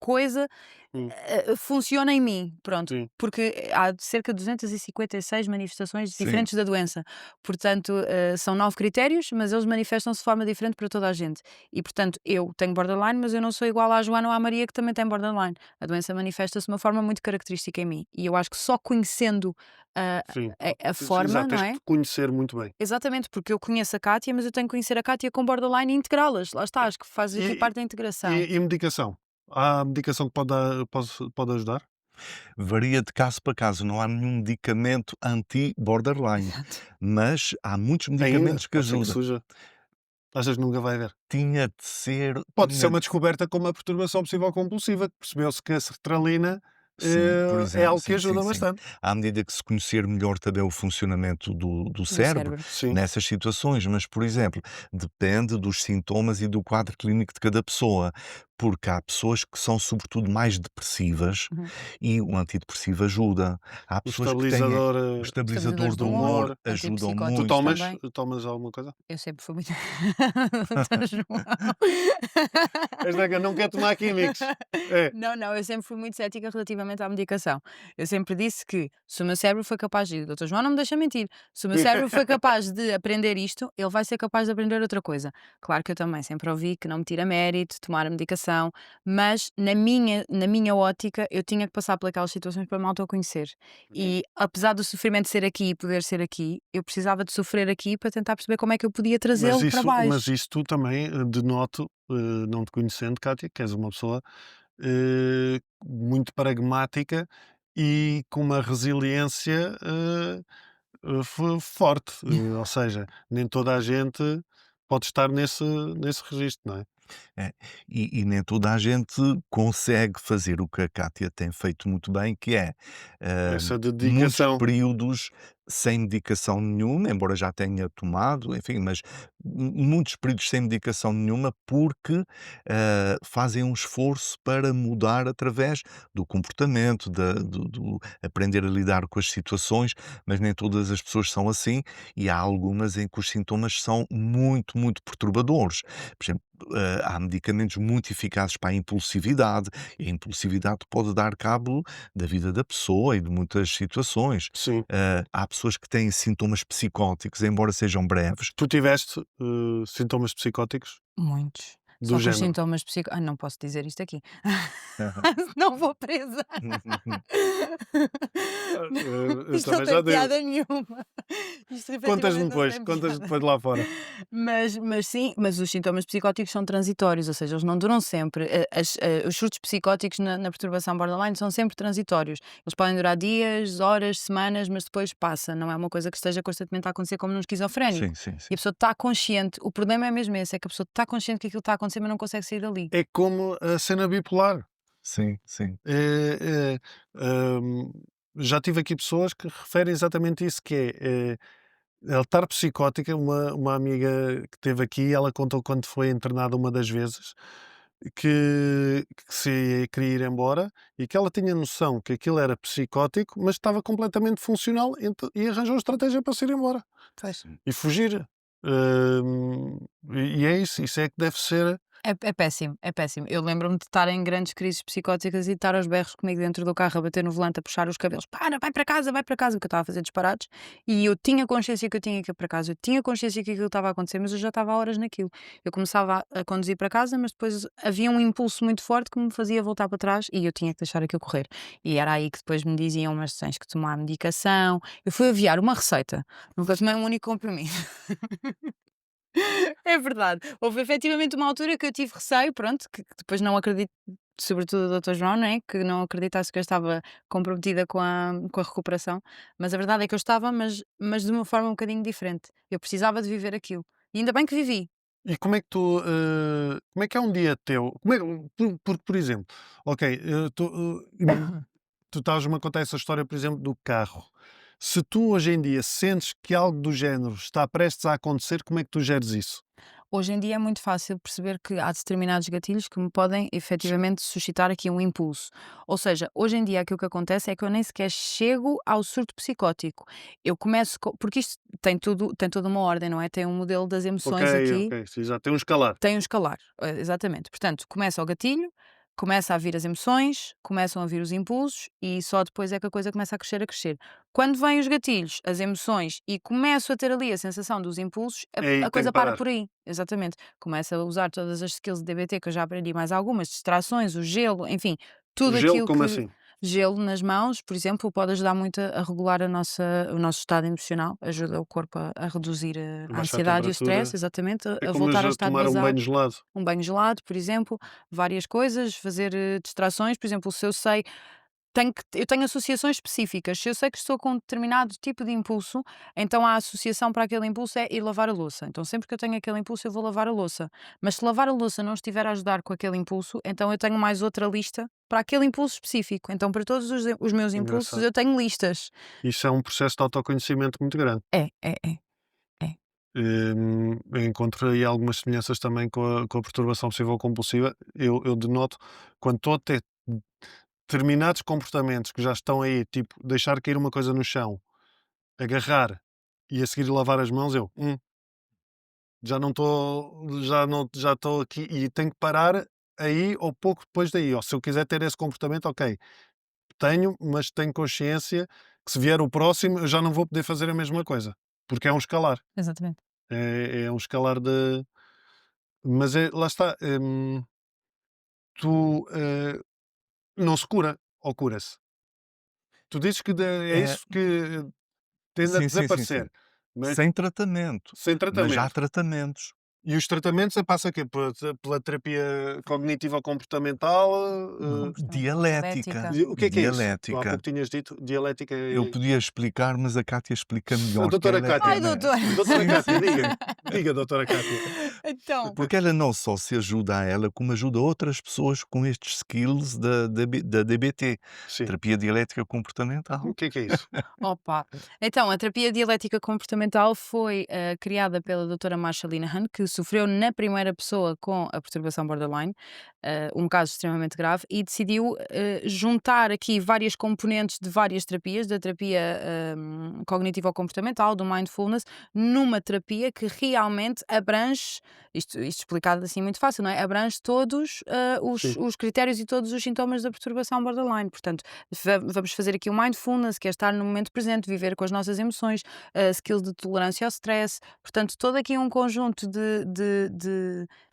coisa Hum, funciona em mim, pronto, sim, porque há cerca de 256 manifestações Sim. diferentes da doença. Portanto, são 9 critérios, mas eles manifestam-se de forma diferente para toda a gente. E, portanto, eu tenho borderline, mas eu não sou igual à Joana ou à Maria, que também tem borderline. A doença manifesta-se de uma forma muito característica em mim. E eu acho que só conhecendo a, sim. a forma, Exato, não tens que é? te conhecer muito bem. Exatamente, porque eu conheço a Cátia, mas eu tenho que conhecer a Cátia com borderline e integrá-las. Lá está, acho que faz aqui E, parte da integração. e medicação? Há medicação que pode ajudar? Varia de caso para caso, não há nenhum medicamento anti-borderline, Exato. mas há muitos Ainda? medicamentos que Pode ser que ajudam. surja. Achas que nunca vai haver? Tinha de ser Pode ser tinha uma de descoberta como a perturbação obsessiva compulsiva, que percebeu-se que a sertralina Sim, por é exemplo, algo que sim, sim, ajuda sim. bastante. À medida que se conhecer melhor também o funcionamento do Do cérebro, cérebro. Sim. nessas situações, mas, por exemplo, depende dos sintomas e do quadro clínico de cada pessoa, porque há pessoas que são sobretudo mais depressivas Uhum. e o antidepressivo ajuda. Há O pessoas que têm estabilizador o estabilizador Estabilizadores do do humor, humor humor. ajudam Tu antipsicóticos muito. também. tomas alguma coisa? Eu sempre fui muito Doutor João. Esta é que não quer tomar químicos. É. Não, não, eu sempre fui muito cética relativamente à medicação. Eu sempre disse que se o meu cérebro foi capaz de, o doutor João não me deixa mentir, se o meu cérebro foi capaz de aprender isto, ele vai ser capaz de aprender outra coisa. Claro que eu também sempre ouvi que não me tira mérito tomar a medicação, mas na minha ótica eu tinha que passar por aquelas situações para me autoconhecer. E apesar do sofrimento ser aqui e poder ser aqui, eu precisava de sofrer aqui para tentar perceber como é que eu podia Mas trazê-lo para isso, mas baixo. isso tu também denoto, não te conhecendo, Cátia, que és uma pessoa muito pragmática e com uma resiliência forte. Ou seja, nem toda a gente pode estar nesse registro, não é? É, e nem toda a gente consegue fazer o que a Cátia tem feito muito bem, que é, Essa muitos dedicação. períodos sem medicação nenhuma, embora já tenha tomado, enfim, mas muitos períodos sem medicação nenhuma, porque, fazem um esforço para mudar através do comportamento, do aprender a lidar com as situações, mas nem todas as pessoas são assim, e há algumas em que os sintomas são muito, muito perturbadores. Por exemplo, há medicamentos muito eficazes para a impulsividade, e a impulsividade pode dar cabo da vida da pessoa e de muitas situações. Sim. Há pessoas que têm sintomas psicóticos, embora sejam breves. Tu tiveste sintomas psicóticos Muitos. do Só que os género. sintomas não posso dizer isto aqui. Não vou presa. Eu Isto não também já tem deu. piada nenhuma. Isto Contas-me efetivamente não depois, tem contas piada. depois lá fora. Mas sim, mas os sintomas psicóticos são transitórios, ou seja, eles não duram sempre. Os surtos psicóticos na perturbação borderline são sempre transitórios. Eles podem durar dias, horas, semanas, mas depois passa. Não é uma coisa que esteja constantemente a acontecer como num esquizofrénico. Sim, sim, E sim. a pessoa está consciente. O problema é mesmo esse, é que a pessoa está consciente que aquilo está a acontecer, mas não consegue sair dali. É como a cena bipolar. Sim, sim. Hum, já tive aqui pessoas que referem exatamente isso, que ela estar psicótica. Uma amiga que teve aqui, ela contou quando foi internada uma das vezes que se queria ir embora e que ela tinha noção que aquilo era psicótico, mas estava completamente funcional, e arranjou estratégia para se ir embora Pois. e fugir. E é isso é que deve ser. É péssimo, é péssimo. Eu lembro-me de estar em grandes crises psicóticas e de estar aos berros comigo dentro do carro, a bater no volante, a puxar os cabelos. Para, vai para casa, porque eu estava a fazer disparates. E eu tinha consciência que eu tinha que ir para casa, eu tinha consciência que aquilo estava a acontecer, mas eu já estava há horas naquilo. Eu começava a conduzir para casa, mas depois havia um impulso muito forte que me fazia voltar para trás e eu tinha que deixar aquilo correr. E era aí que depois me diziam, mas tens que tomar medicação. Eu fui aviar uma receita, nunca tomei um único comprimido. É verdade. Houve efetivamente uma altura que eu tive receio, pronto, que depois não acredito, sobretudo o doutor João, não é? Que não acreditasse que eu estava comprometida com a recuperação, mas a verdade é que eu estava, mas de uma forma um bocadinho diferente. Eu precisava de viver aquilo. E ainda bem que vivi. E como é que tu, como é que é um dia teu? Como é, porque, por exemplo, ok, tu estavas-me a contar essa história, por exemplo, do carro. Se tu hoje em dia sentes que algo do género está prestes a acontecer, como é que tu geres isso? Hoje em dia é muito fácil perceber que há determinados gatilhos que me podem efetivamente suscitar aqui um impulso. Ou seja, hoje em dia aquilo que acontece é que eu nem sequer chego ao surto psicótico. Eu começo, porque isto tem toda uma ordem, não é? Tem um modelo das Ok, emoções aqui. ok, sim, já tem um escalar. Tem um escalar, exatamente. Portanto, começa o gatilho, começa a vir as emoções, começam a vir os impulsos e só depois é que a coisa começa a crescer, a crescer. Quando vêm os gatilhos, as emoções e começo a ter ali a sensação dos impulsos, É aí a que tem coisa que para parar. por aí. Exatamente. Começa a usar todas as skills de DBT que eu já aprendi, mais algumas, distrações, o gelo, enfim, O tudo gelo, aquilo como que assim? gelo nas mãos, por exemplo, pode ajudar muito a regular o nosso estado emocional, ajuda o corpo a reduzir a Baixar a ansiedade e o temperatura. stress, exatamente, É a como voltar ao já estado tomar um basal. banho gelado. Um banho gelado, por exemplo, várias coisas, fazer distrações, por exemplo, se eu sei, eu tenho associações específicas. Se eu sei que estou com um determinado tipo de impulso, então a associação para aquele impulso é ir lavar a louça. Então sempre que eu tenho aquele impulso, eu vou lavar a louça. Mas se lavar a louça não estiver a ajudar com aquele impulso, então eu tenho mais outra lista para aquele impulso específico. Então para todos os meus impulsos Engraçado. eu tenho listas. Isso é um processo de autoconhecimento muito grande. É. Encontro aí algumas semelhanças também com a perturbação obsessiva compulsiva. Eu denoto quando estou a ter determinados comportamentos que já estão aí, tipo deixar cair uma coisa no chão, agarrar e a seguir lavar as mãos, já não estou, já estou aqui e tenho que parar aí ou pouco depois daí. Ou se eu quiser ter esse comportamento, ok, tenho, mas tenho consciência que se vier o próximo eu já não vou poder fazer a mesma coisa, porque é um escalar. Exatamente. É um escalar de. Mas lá está, tu não se cura, ou cura-se? Tu dizes que é É, isso que tende a sim, sim, sim, sim. desaparecer, mas Sem tratamento, sem mas já há tratamento. tratamentos. E os tratamentos passa quê? Pela terapia cognitivo-comportamental? Dialética, Dialética. O que é isso? Tu há dialética. pouco tinhas dito dialética Eu e podia explicar, mas a Cátia explica a melhor, que doutora Cátia. Ai, doutor! Doutora sim, Cátia, sim, diga, sim. diga doutora Cátia. Então, Porque ela não só se ajuda a ela, como ajuda outras pessoas com estes skills da DBT, Sim. terapia dialética O comportamental. que é isso? opa! Então, a terapia dialética comportamental foi criada pela doutora Marsha Linehan, que sofreu na primeira pessoa com a perturbação borderline, um caso extremamente grave, e decidiu juntar aqui várias componentes de várias terapias, da terapia cognitivo-comportamental, do mindfulness, numa terapia que realmente abrange, isto explicado assim muito fácil, não é? Abrange todos Sim. os critérios e todos os sintomas da perturbação borderline. Portanto, vamos fazer aqui o mindfulness, que é estar no momento presente, viver com as nossas emoções, skills de tolerância ao stress. Portanto, todo aqui um conjunto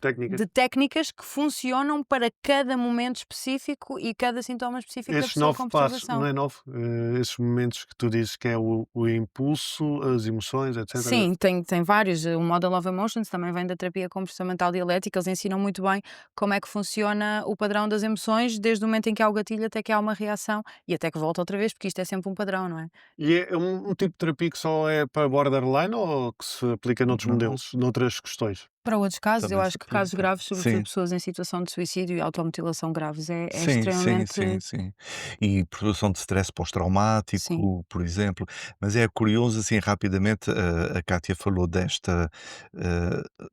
Técnicas. de técnicas que funcionam para cada momento específico e cada sintoma específico da Esses pessoa 9 com passos, não perturbação. é 9, esses momentos que tu dizes que é o impulso, as emoções, etcétera. Sim, tem vários. O Model of Emotions também vem da terapia comportamental dialética. Eles ensinam muito bem como é que funciona o padrão das emoções, desde o momento em que há o gatilho até que há uma reação e até que volta outra vez, porque isto é sempre um padrão, não é? E é um tipo de terapia que só é para borderline ou que se aplica noutros Não, modelos, noutras questões? Para outros casos, eu também se acho que casos aplica. graves, sobretudo Sim. pessoas em situação de suicídio e automutilação graves, é Sim, sim, extremamente. sim, sim. E produção de stress Sim. pós-traumático, por exemplo. Mas é curioso, assim, rapidamente, a Cátia falou desta,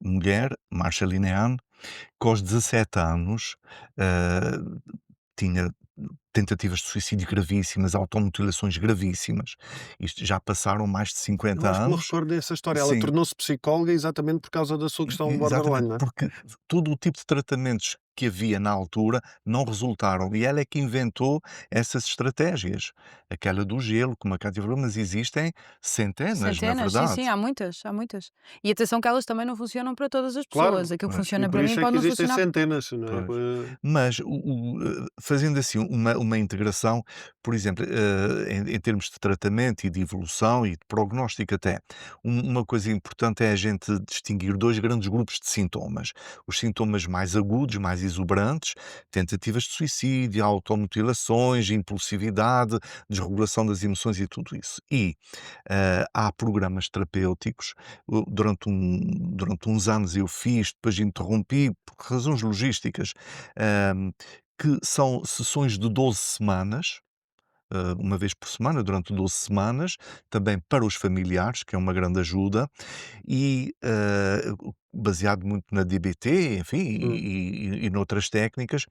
mulher, Marsha Linehan, que aos 17 anos, tinha tentativas de suicídio gravíssimas, automutilações gravíssimas. Isto já passaram mais de Eu 50 acho que me anos. recordo dessa história. Ela Sim. tornou-se psicóloga exatamente por causa da sua questão borderline, Exatamente, não é? porque todo o tipo de tratamentos que havia na altura não resultaram. E ela é que inventou essas estratégias. Aquela do gelo, como a Cátia falou, mas existem centenas, na Centenas, sim, verdade. sim, há muitas, há muitas. E atenção que elas também não funcionam para todas as pessoas. Claro, Aquilo que Pois, e funciona por para mim isso é que pode não existem funcionar. centenas, não é? pois. Mas fazendo assim uma integração, por exemplo, em termos de tratamento e de evolução e de prognóstico até, uma coisa importante é a gente distinguir 2 grandes grupos de sintomas. Os sintomas mais agudos, mais exuberantes, tentativas de suicídio, automutilações, impulsividade, desregulação das emoções e tudo isso. E, há programas terapêuticos, durante uns anos eu fiz, depois interrompi por razões logísticas, hã, que são sessões de 12 semanas, uma vez por semana, durante 12 semanas, também para os familiares, que é uma grande ajuda, e, baseado muito na DBT, enfim, Hum, e noutras técnicas,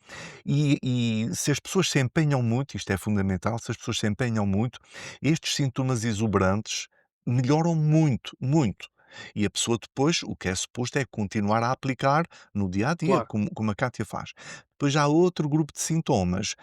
e se as pessoas se empenham muito, isto é fundamental, se as pessoas se empenham muito, estes sintomas exuberantes melhoram muito, muito. E a pessoa depois, o que é suposto é continuar a aplicar no dia a dia, claro. como a Cátia faz. Depois há outro grupo de sintomas,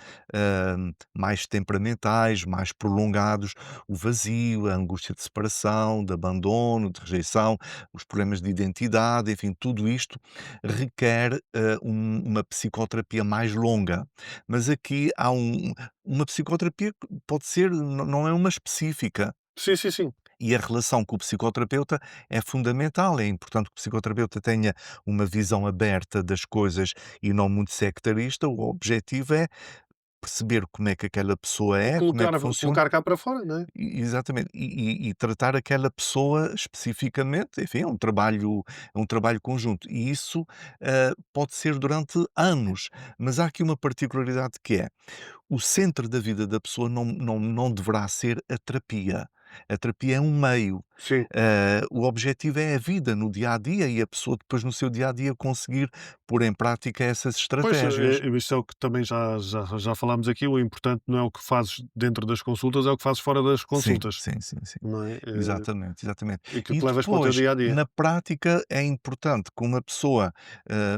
mais temperamentais, mais prolongados, o vazio, a angústia de separação, de abandono, de rejeição, os problemas de identidade, enfim, tudo isto requer, uma psicoterapia mais longa. Mas aqui há uma psicoterapia que pode ser, não é uma específica. Sim, sim, sim. E a relação com o psicoterapeuta é fundamental, é importante que o psicoterapeuta tenha uma visão aberta das coisas e não muito sectarista. O objetivo é perceber como é que aquela pessoa é, como é Colocar, que funciona. colocar cá para fora, não é? Exatamente, e tratar aquela pessoa especificamente, enfim, é um trabalho conjunto e isso, pode ser durante anos, mas há aqui uma particularidade que é, o centro da vida da pessoa não deverá ser a terapia é um meio, Sim. o objetivo é a vida no dia a dia e a pessoa depois no seu dia a dia conseguir pôr em prática essas Pois, estratégias. isso é o que também já falámos aqui, o importante não é o que fazes dentro das consultas, é o que fazes fora das Sim, consultas, sim, sim, sim. não é? Exatamente, exatamente. E que E te levas para o teu depois, dia a dia. na prática, é importante que uma pessoa,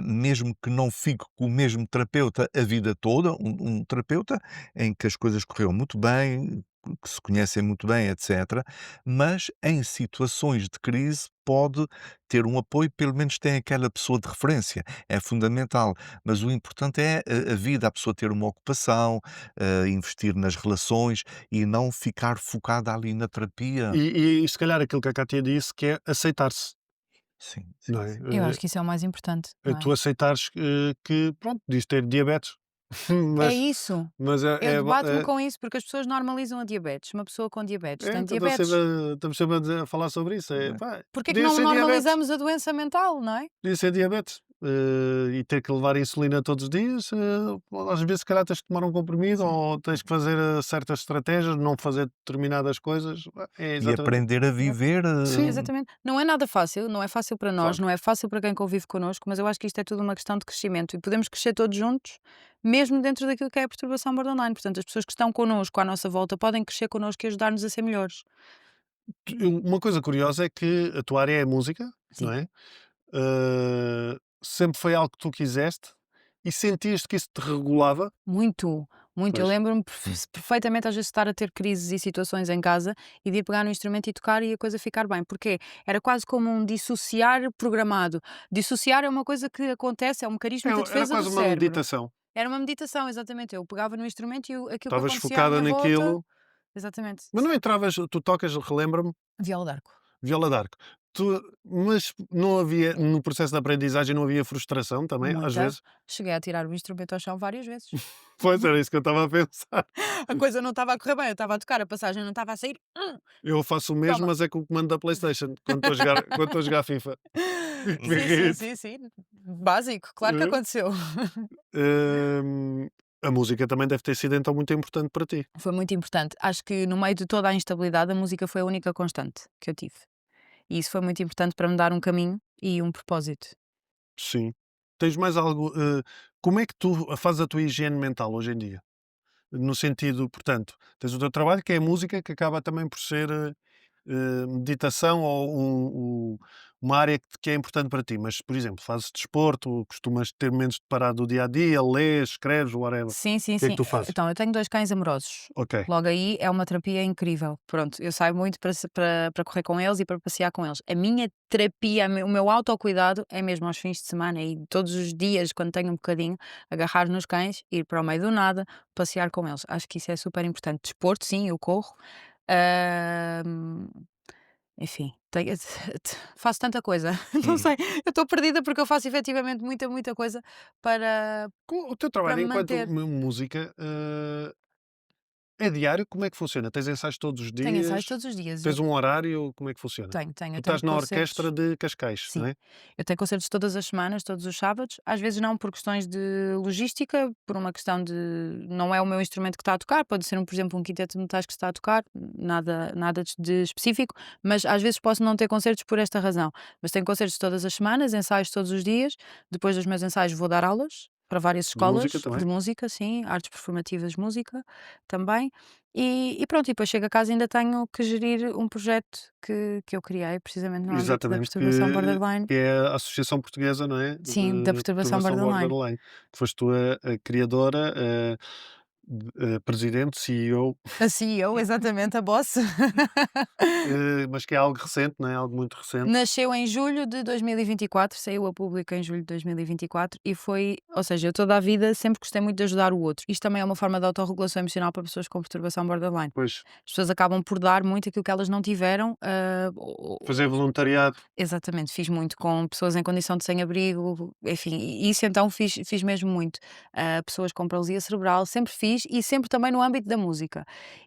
mesmo que não fique com o mesmo terapeuta a vida toda, um terapeuta em que as coisas correram muito bem, que se conhecem muito bem, etc., mas em situações de crise pode ter um apoio, pelo menos tem aquela pessoa de referência, é fundamental. Mas o importante é a vida, a pessoa ter uma ocupação, investir nas relações e não ficar focada ali na terapia. E se calhar aquilo que a Cátia disse, que é aceitar-se, Sim, sim, não é? sim. Eu acho que isso é o mais importante, É não é? tu aceitares que, pronto, diz ter diabetes, É mas, isso. mas Eu é, debato-me com isso porque as pessoas normalizam a diabetes. Uma pessoa com diabetes tem então diabetes. estamos sempre a falar sobre isso. É, É. pá, Porquê é que podia não ser diabetes, normalizamos a doença mental, não é? podia ser diabetes. E ter que levar insulina todos os dias, às vezes, se calhar, tens que tomar um comprimido Sim, ou tens que fazer certas estratégias, não fazer determinadas coisas. É e exatamente. aprender a É. viver, Sim, Sim, exatamente. Não é nada fácil, não é fácil para nós, claro. não é fácil para quem convive connosco, mas eu acho que isto é tudo uma questão de crescimento e podemos crescer todos juntos, mesmo dentro daquilo que é a perturbação borderline. Portanto, as pessoas que estão connosco, à nossa volta, podem crescer connosco e ajudar-nos a ser melhores. Uma coisa curiosa é que a tua área é a música, não Sim. é? Sempre foi algo que tu quiseste e sentiste que isso te regulava? Muito, muito. Eu Pois. lembro-me perfeitamente às vezes de estar a ter crises e situações em casa e de ir pegar no instrumento e tocar e a coisa ficar bem. Porquê? Era quase como um dissociar programado. Dissociar é uma coisa que acontece, é um mecanismo de Era defesa do quase uma cérebro. meditação. Era uma meditação, exatamente. Eu pegava no instrumento e aquilo que Estavas acontecia à focada minha volta. naquilo, Exatamente. mas não entravas, tu tocas, relembra-me, Viola d'arco. viola d'arco. Mas não havia, no processo de aprendizagem, não havia frustração também, às Muita. vezes? Cheguei a tirar o instrumento ao chão várias vezes. Pois, era isso que eu estava a pensar. A coisa não estava a correr bem, eu estava a tocar, a passagem não estava a sair. Eu faço o mesmo, Toma. mas é com o comando da PlayStation, quando estou a jogar FIFA. Me Sim, sim, irrito. sim, sim. Básico, claro que Eh, aconteceu. a música também deve ter sido então muito importante para ti. Foi muito importante. Acho que no meio de toda a instabilidade, a música foi a única constante que eu tive. E isso foi muito importante para me dar um caminho e um propósito. Sim. Tens mais algo, como é que tu fazes a tua higiene mental hoje em dia? No sentido, portanto, tens o teu trabalho que é a música, que acaba também por ser, meditação ou uma área que é importante para ti, mas, por exemplo, fazes desporto, costumas ter momentos de parar do dia a dia, lês, escreves, whatever. O Sim, sim, que é que sim. tu fazes? Então, eu tenho 2 cães amorosos. Ok. Logo aí é uma terapia incrível. Pronto, eu saio muito para correr com eles e para passear com eles. A minha terapia, o meu autocuidado é mesmo aos fins de semana e todos os dias, quando tenho um bocadinho, agarrar nos cães, ir para o meio do nada, passear com eles. Acho que isso é super importante. Desporto, sim, eu corro. Ahm, Enfim, faço tanta coisa. Não Hum. sei, eu estou perdida porque eu faço efetivamente muita, muita coisa para, O teu para trabalho me enquanto manter. música é diário? Como é que funciona? Tens ensaios todos os Tenho ensaios dias? todos os dias. Tens um horário? Como é que funciona? Tenho, Tu eu tenho estás na orquestra concertos. de Cascais, não Sim, é? eu tenho concertos todas as semanas, todos os sábados. Às vezes não por questões de logística, por uma questão de não é o meu instrumento que está a tocar, pode ser, por exemplo, um quinteto de metais que está a tocar, nada de específico, mas às vezes posso não ter concertos por esta razão. Mas tenho concertos todas as semanas, ensaios todos os dias. Depois dos meus ensaios vou dar aulas para várias De música escolas também? de música, sim, artes performativas de música também. E pronto, e depois chego a casa e ainda tenho que gerir um projeto que eu criei precisamente no âmbito da Exatamente, perturbação borderline. que é a Associação Portuguesa, não é? Sim, da De perturbação Perturbação borderline. Borderline. Que foste tu a criadora, a presidente, CEO, A CEO, exatamente, a boss. mas que é algo recente, não é? Algo muito recente. Nasceu em julho de 2024, saiu a público em julho de 2024 e foi, ou seja, eu toda a vida sempre gostei muito de ajudar o outro. Isto também é uma forma de autorregulação emocional para pessoas com perturbação borderline. Pois, As pessoas acabam por dar muito aquilo que elas não tiveram. fazer voluntariado. Exatamente, fiz muito com pessoas em condição de sem-abrigo, enfim, e isso então fiz mesmo muito. Pessoas com paralisia cerebral, sempre fiz e sempre também no âmbito da música.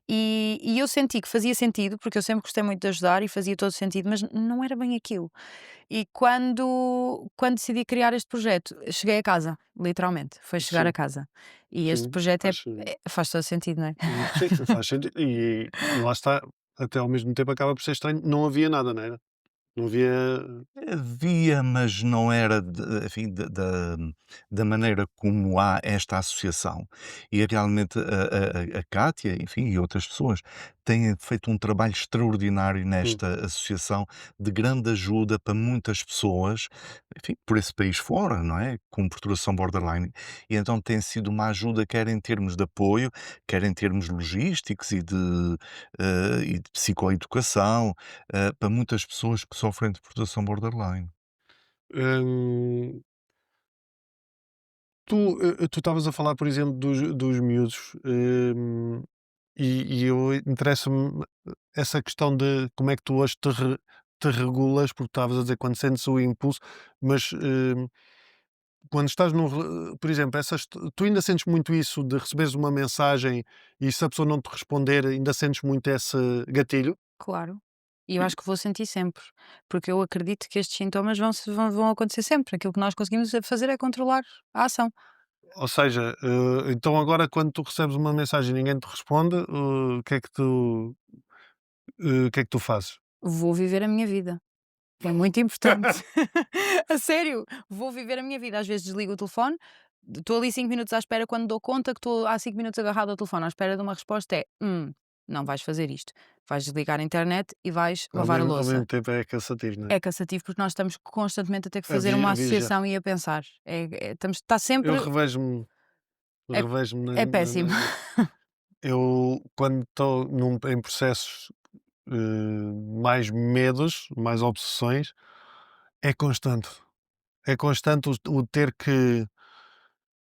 E eu senti que fazia sentido, porque eu sempre gostei muito de ajudar e fazia todo sentido, mas não era bem aquilo. E quando decidi criar este projeto, cheguei a casa, literalmente, foi chegar a Sim, casa. E este sim, projeto faz, faz todo sentido, não é? sim, faz sentido. E lá está, até ao mesmo tempo acaba por ser estranho, não havia nada, não era? Não havia. Havia, mas não era enfim, da maneira como há esta associação. E realmente a Cátia, enfim, e outras pessoas têm feito um trabalho extraordinário Hum. nesta associação, de grande ajuda para muitas pessoas, enfim, por esse país fora, não é? Com perturbação borderline. E então tem sido uma ajuda, quer em termos de apoio, quer em termos logísticos e de psicoeducação, para muitas pessoas que sofrem de perturbação borderline. Hum, tu estavas a falar, por exemplo, dos miúdos, e eu interessa-me essa questão de como é que tu hoje te regulas, porque estavas a dizer quando sentes o impulso, mas quando estás por exemplo, tu ainda sentes muito isso de receberes uma mensagem e se a pessoa não te responder, ainda sentes muito esse gatilho? Claro. E eu acho que vou sentir sempre, porque eu acredito que estes sintomas vão acontecer sempre. Aquilo que nós conseguimos fazer é controlar a ação. Ou seja, então agora quando tu recebes uma mensagem e ninguém te responde, o que é que tu fazes? Vou viver a minha vida. É muito importante. A sério, vou viver a minha vida. Às vezes desligo o telefone, estou ali 5 minutos à espera, quando dou conta que estou há 5 minutos agarrado ao telefone à espera de uma resposta é: não vais fazer isto. Vais desligar a internet e vais lavar a Ao mesmo louça." tempo é cansativo, não é? É cansativo porque nós estamos constantemente a ter que A fazer uma viajar. associação e a pensar. Está Eu sempre. revejo-me É, revejo-me é péssimo. eu quando estou em processos, mais medos, mais obsessões, é constante. É constante o ter que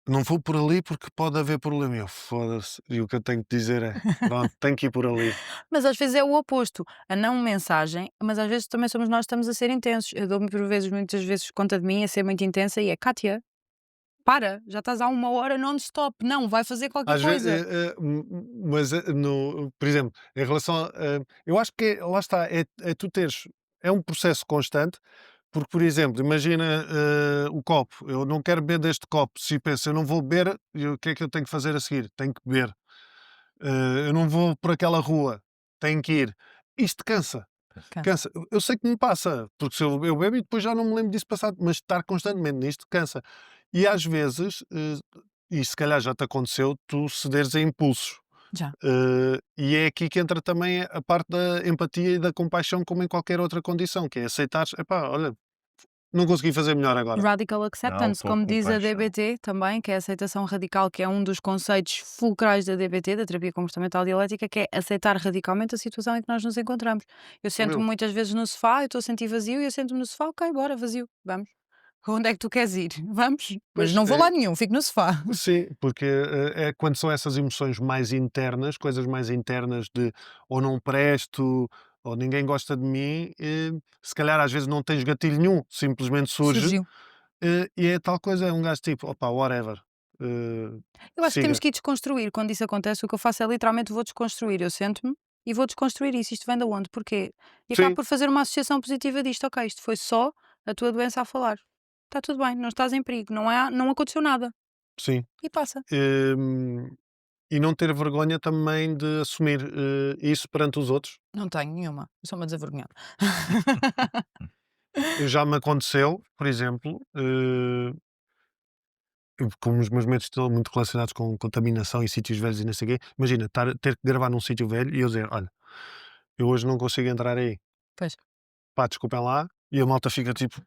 não vou por ali porque pode haver problema. Eu: "Foda-se", e o que eu tenho que dizer é: "Pronto, tenho que ir por ali". Mas às vezes é o oposto, a não mensagem, mas às vezes também somos nós que estamos a ser intensos. Eu dou-me por vezes, muitas vezes, conta de mim a ser muito intensa e é: "Kátia, para, já estás há 1 hora non-stop, não, vai fazer qualquer Às vezes, coisa." mas, no por exemplo, em relação eu acho que lá está, é tu teres é um processo constante, porque, por exemplo, imagina, o copo, eu não quero beber deste copo, se penso: "Eu não vou beber", e o que é que eu tenho que fazer a seguir? Tenho que beber. Eu não vou por aquela rua, tenho que ir. Isto cansa, Cansa. cansa. Eu sei que me passa, porque se eu bebo e depois já não me lembro disso passado, mas estar constantemente nisto cansa. E às vezes, e se calhar já te aconteceu, tu cederes a impulsos. Já. E é aqui que entra também a parte da empatia e da compaixão, como em qualquer outra condição, que é aceitares, epá, olha, não consegui fazer melhor agora. Radical A acceptance, como diz a autocompaixão. DBT também, que é a aceitação radical, que é um dos conceitos fulcrais da DBT, da terapia comportamental dialética, que é aceitar radicalmente a situação em que nós nos encontramos. Eu sento-me Meu, muitas vezes no sofá, eu estou a sentir vazio e eu sento-me no sofá, ok, bora, vazio, vamos. Onde é que tu queres ir? Vamos. Mas pois, não vou lá nenhum, fico no sofá. sim, porque é quando são essas emoções mais internas, coisas mais internas de ou não presto, ou ninguém gosta de mim, se calhar às vezes não tens gatilho nenhum, simplesmente surge, Surgiu. e é tal coisa, é um gajo tipo, opa, whatever, Eu acho que temos siga. que ir desconstruir. Quando isso acontece, o que eu faço é literalmente vou desconstruir. Eu sento-me e vou desconstruir isso. Isto vem de onde? Porquê? E acabo Sim, por fazer uma associação positiva disto. Ok, isto foi só a tua doença a falar. Está tudo bem, não estás em perigo, não aconteceu nada. sim. E passa. Hum, e não ter vergonha também de assumir isso perante os outros. Não tenho nenhuma. Eu sou uma desavergonhada. Já me aconteceu, por exemplo, como os meus medos estão muito relacionados com contaminação em sítios velhos e não sei o quê, imagina ter que gravar num sítio velho e eu dizer: olha, eu hoje não consigo entrar aí, Pois. pá, desculpem lá, e a malta fica tipo: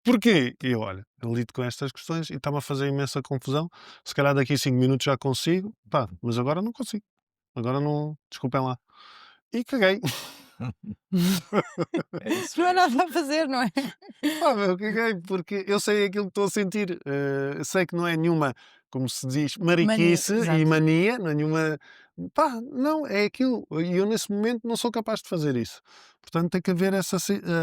porquê? E eu: olha, eu lido com estas questões e está-me a fazer imensa confusão. Se calhar daqui a 5 minutos já consigo, pá, mas agora não consigo, agora não, desculpem lá. E caguei. É isso Não é mesmo. nada a fazer, não é? Pá, meu, caguei, porque eu sei aquilo que estou a sentir. Sei que não é nenhuma, como se diz, Mania, mariquice e exato. mania, não é nenhuma. Pá, não, é aquilo. E eu, nesse momento, não sou capaz de fazer isso. Portanto, tem que haver essa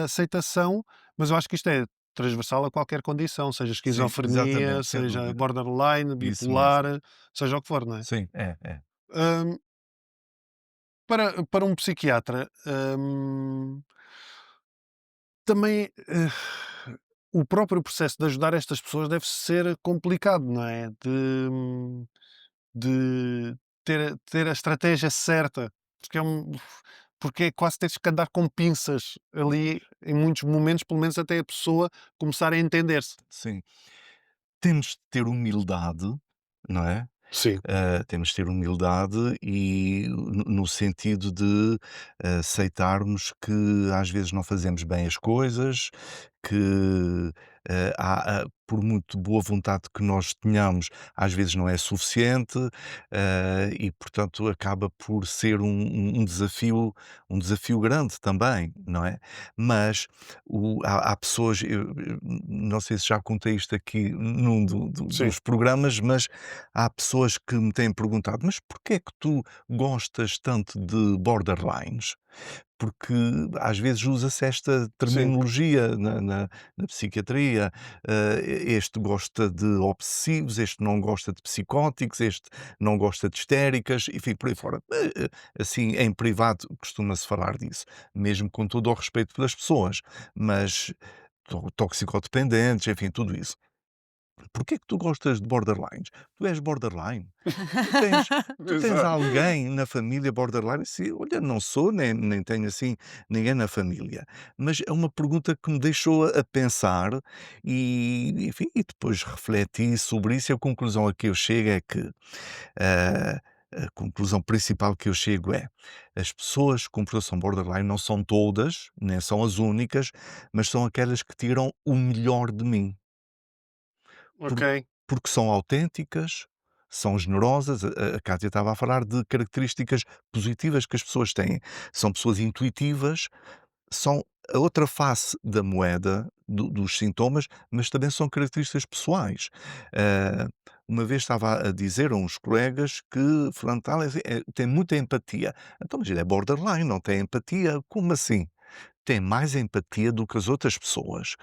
aceitação, mas eu acho que isto é transversal a qualquer condição, seja Sim, esquizofrenia, exatamente, sem seja dúvida. borderline, Isso mesmo. bipolar, seja o que for, não é? Sim, é. Hum, para um psiquiatra, também, o próprio processo de ajudar estas pessoas deve ser complicado, não é? De ter a estratégia certa, porque porque é quase teres que andar com pinças ali em muitos momentos, pelo menos até a pessoa começar a entender-se. Sim. Temos de ter humildade, não é? Sim, Temos de ter humildade e no sentido de aceitarmos que às vezes não fazemos bem as coisas, que por muito boa vontade que nós tenhamos, às vezes não é suficiente, e portanto acaba por ser um desafio grande também, não é? Mas há pessoas, eu não sei se já contei isto aqui num sim, dos programas, mas há pessoas que me têm perguntado: "Mas porquê é que tu gostas tanto de borderlines?" Porque às vezes usa-se esta sim. terminologia na psiquiatria, este gosta de obsessivos, este não gosta de psicóticos, este não gosta de histéricas, enfim, por aí fora. Assim, em privado costuma-se falar disso, mesmo com todo o respeito pelas pessoas, mas toxicodependentes, enfim, tudo isso. Porquê é que tu gostas de borderlines? Tu és borderline? Tu tens tu tens Exato. alguém na família borderline? Se olha, não sou, nem tenho, assim, ninguém na família. Mas é uma pergunta que me deixou a pensar e, enfim, e depois refleti sobre isso e a conclusão a que eu chego é que, ah, a conclusão principal que eu chego é: as pessoas com perturbação borderline não são todas, nem são as únicas, mas são aquelas que tiram o melhor de mim. Por Ok, porque são autênticas, são generosas, a Cátia estava a falar de características positivas que as pessoas têm. São pessoas intuitivas, são a outra face da moeda dos sintomas, mas também são características pessoais. Ah, uma vez estava a dizer a uns colegas que fulano tal tem muita empatia. Então, mas ele é borderline, não tem empatia? Como assim? Tem mais empatia do que as outras pessoas,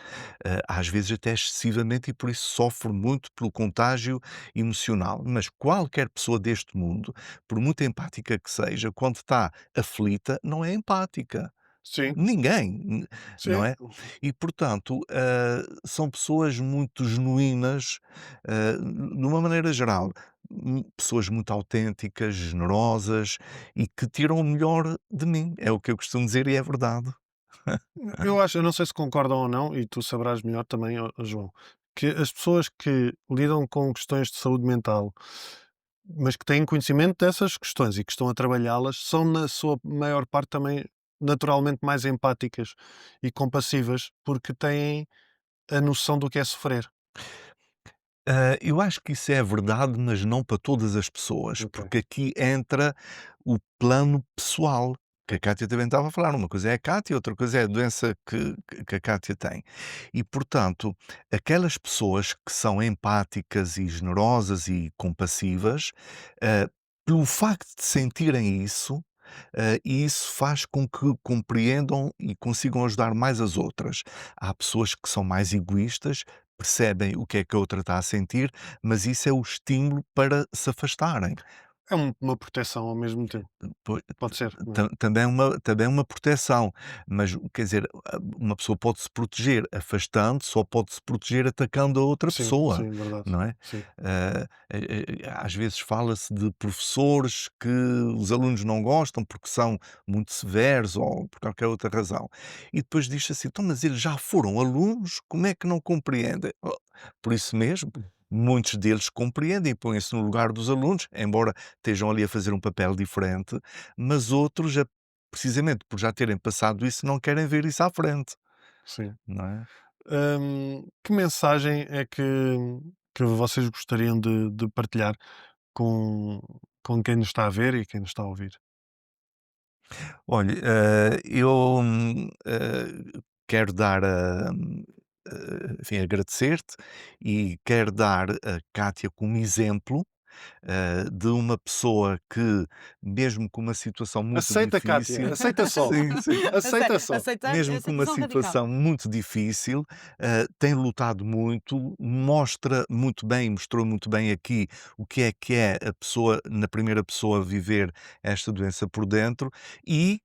às vezes até excessivamente, e por isso sofre muito pelo contágio emocional. Mas qualquer pessoa deste mundo, por muito empática que seja, quando está aflita, não é empática. sim, Ninguém, não sim. é? E portanto, são pessoas muito genuínas, de uma maneira geral, pessoas muito autênticas, generosas e que tiram o melhor de mim, é o que eu costumo dizer e é verdade. Eu acho, eu não sei se concordam ou não, e tu sabrás melhor também, ó João, que as pessoas que lidam com questões de saúde mental mas que têm conhecimento dessas questões e que estão a trabalhá-las, são na sua maior parte também naturalmente mais empáticas e compassivas, porque têm a noção do que é sofrer. Eu acho que isso é verdade, mas não para todas as pessoas, Ok. porque aqui entra o plano pessoal, que a Cátia também estava a falar. Uma coisa é a Cátia, outra coisa é a doença que a Cátia tem. E, portanto, aquelas pessoas que são empáticas e generosas e compassivas, ah, pelo facto de sentirem isso, e isso faz com que compreendam e consigam ajudar mais as outras. Há pessoas que são mais egoístas, percebem o que é que a outra está a sentir, mas isso é o estímulo para se afastarem. É uma proteção ao mesmo tempo. Pois, Pode ser, não é? também é uma proteção, mas quer dizer, uma pessoa pode se proteger afastando-se ou pode se proteger atacando a outra Sim, pessoa, sim, verdade. não é? Sim, Às vezes fala-se de professores que os alunos não gostam porque são muito severos ou por qualquer outra razão. E depois diz assim: "Então, mas eles já foram alunos, como é que não compreendem?" Oh, por isso mesmo, muitos deles compreendem e põem-se no lugar dos alunos, embora estejam ali a fazer um papel diferente, mas outros, precisamente por já terem passado isso, não querem ver isso à frente, sim. não é? Que mensagem é que vocês gostariam de partilhar com, com quem nos está a ver e quem nos está a ouvir? Olha, eu, quero dar enfim, agradecer-te e quero dar a Cátia como exemplo, de uma pessoa que, mesmo com uma situação muito Aceita, Kátia, difícil. aceita só. Sim, sim. Aceita só. Aceitar Mesmo com uma aceitação radical. situação muito difícil, tem lutado muito, mostra muito bem, mostrou muito bem aqui o que é a pessoa, na primeira pessoa, viver esta doença por dentro e,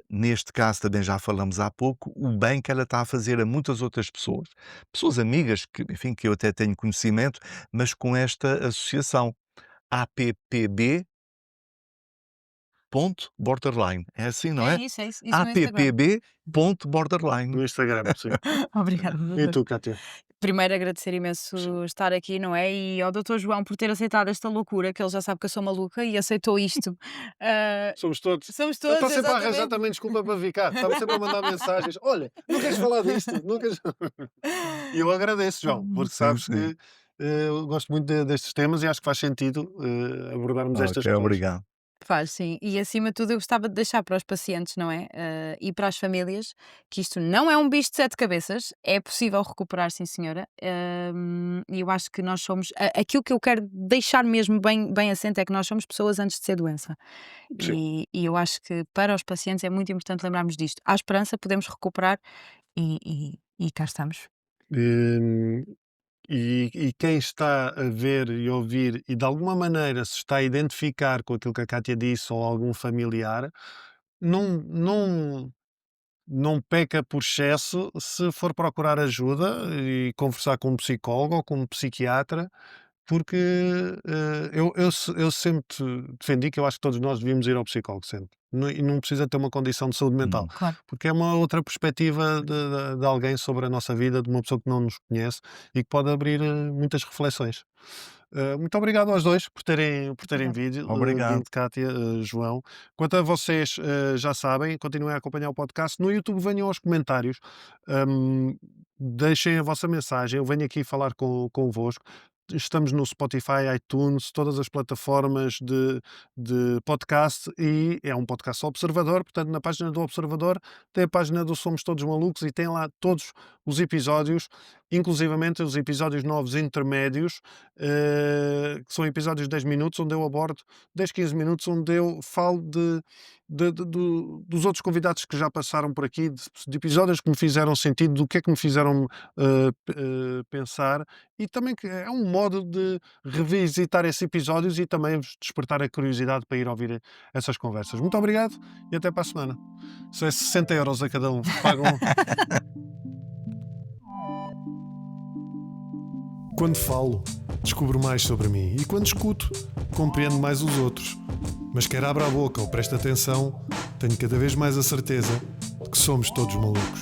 neste caso também já falamos há pouco, o bem que ela está a fazer a muitas outras pessoas. Pessoas amigas que, enfim, que eu até tenho conhecimento, mas com esta associação, APPB ponto borderline. É assim, não é? É isso no Instagram. APPB ponto borderline. No Instagram, sim. Obrigada, E doutor. tu, Kátia? Primeiro agradecer imenso estar aqui, não é? E ao doutor João por ter aceitado esta loucura, que ele já sabe que eu sou maluca e aceitou isto. Ah, Somos todos. somos Eu estou todos, sempre a arranjar exatamente. também desculpa para vir cá. Estava sempre a mandar mensagens. Olha, não queres falar disto? Não queres... E eu agradeço, João, porque Sim, sabes sim. que eu gosto muito destes temas e acho que faz sentido abordarmos estas Ok, questões. obrigado. Faz, sim. E acima de tudo eu gostava de deixar para os pacientes, não é? E para as famílias, que isto não é um bicho de sete cabeças, é possível recuperar, sim senhora. E eu acho que nós somos, aquilo que eu quero deixar mesmo bem assente é que nós somos pessoas antes de ser doença. Sim. E eu acho que para os pacientes é muito importante lembrarmos disto. Há esperança, podemos recuperar e cá estamos. Hum, e quem está a ver e ouvir e de alguma maneira se está a identificar com aquilo que a Kátia disse ou algum familiar, não, não peca por excesso se for procurar ajuda e conversar com um psicólogo ou com um psiquiatra, porque eu sempre defendi que eu acho que todos nós devíamos ir ao psicólogo sempre. E não precisa ter uma condição de saúde mental, Claro. porque é uma outra perspectiva de alguém sobre a nossa vida, de uma pessoa que não nos conhece e que pode abrir muitas reflexões. Muito obrigado aos dois por terem Obrigada. Obrigado. vindo, Cátia, João. Quanto a vocês, já sabem, continuem a acompanhar o podcast. No YouTube, venham aos comentários, hum, deixem a vossa mensagem. Eu venho aqui falar convosco. Estamos no Spotify, iTunes, todas as plataformas de podcast e é um podcast Observador. Portanto, na página do Observador tem a página do Somos Todos Malucos e tem lá todos os episódios, inclusivamente os episódios novos intermédios, que são episódios de 10 minutos, onde eu abordo 10, 15 minutos, onde eu falo dos outros convidados que já passaram por aqui, de episódios que me fizeram sentido, do que é que me fizeram pensar, e também que é um modo de revisitar esses episódios e também vos despertar a curiosidade para ir ouvir essas conversas. Muito obrigado e até para a semana. Isso é 60 € a cada um. Pagam. Quando falo, descubro mais sobre mim e quando escuto, compreendo mais os outros. Mas quer abra a boca ou preste atenção, tenho cada vez mais a certeza de que somos todos malucos.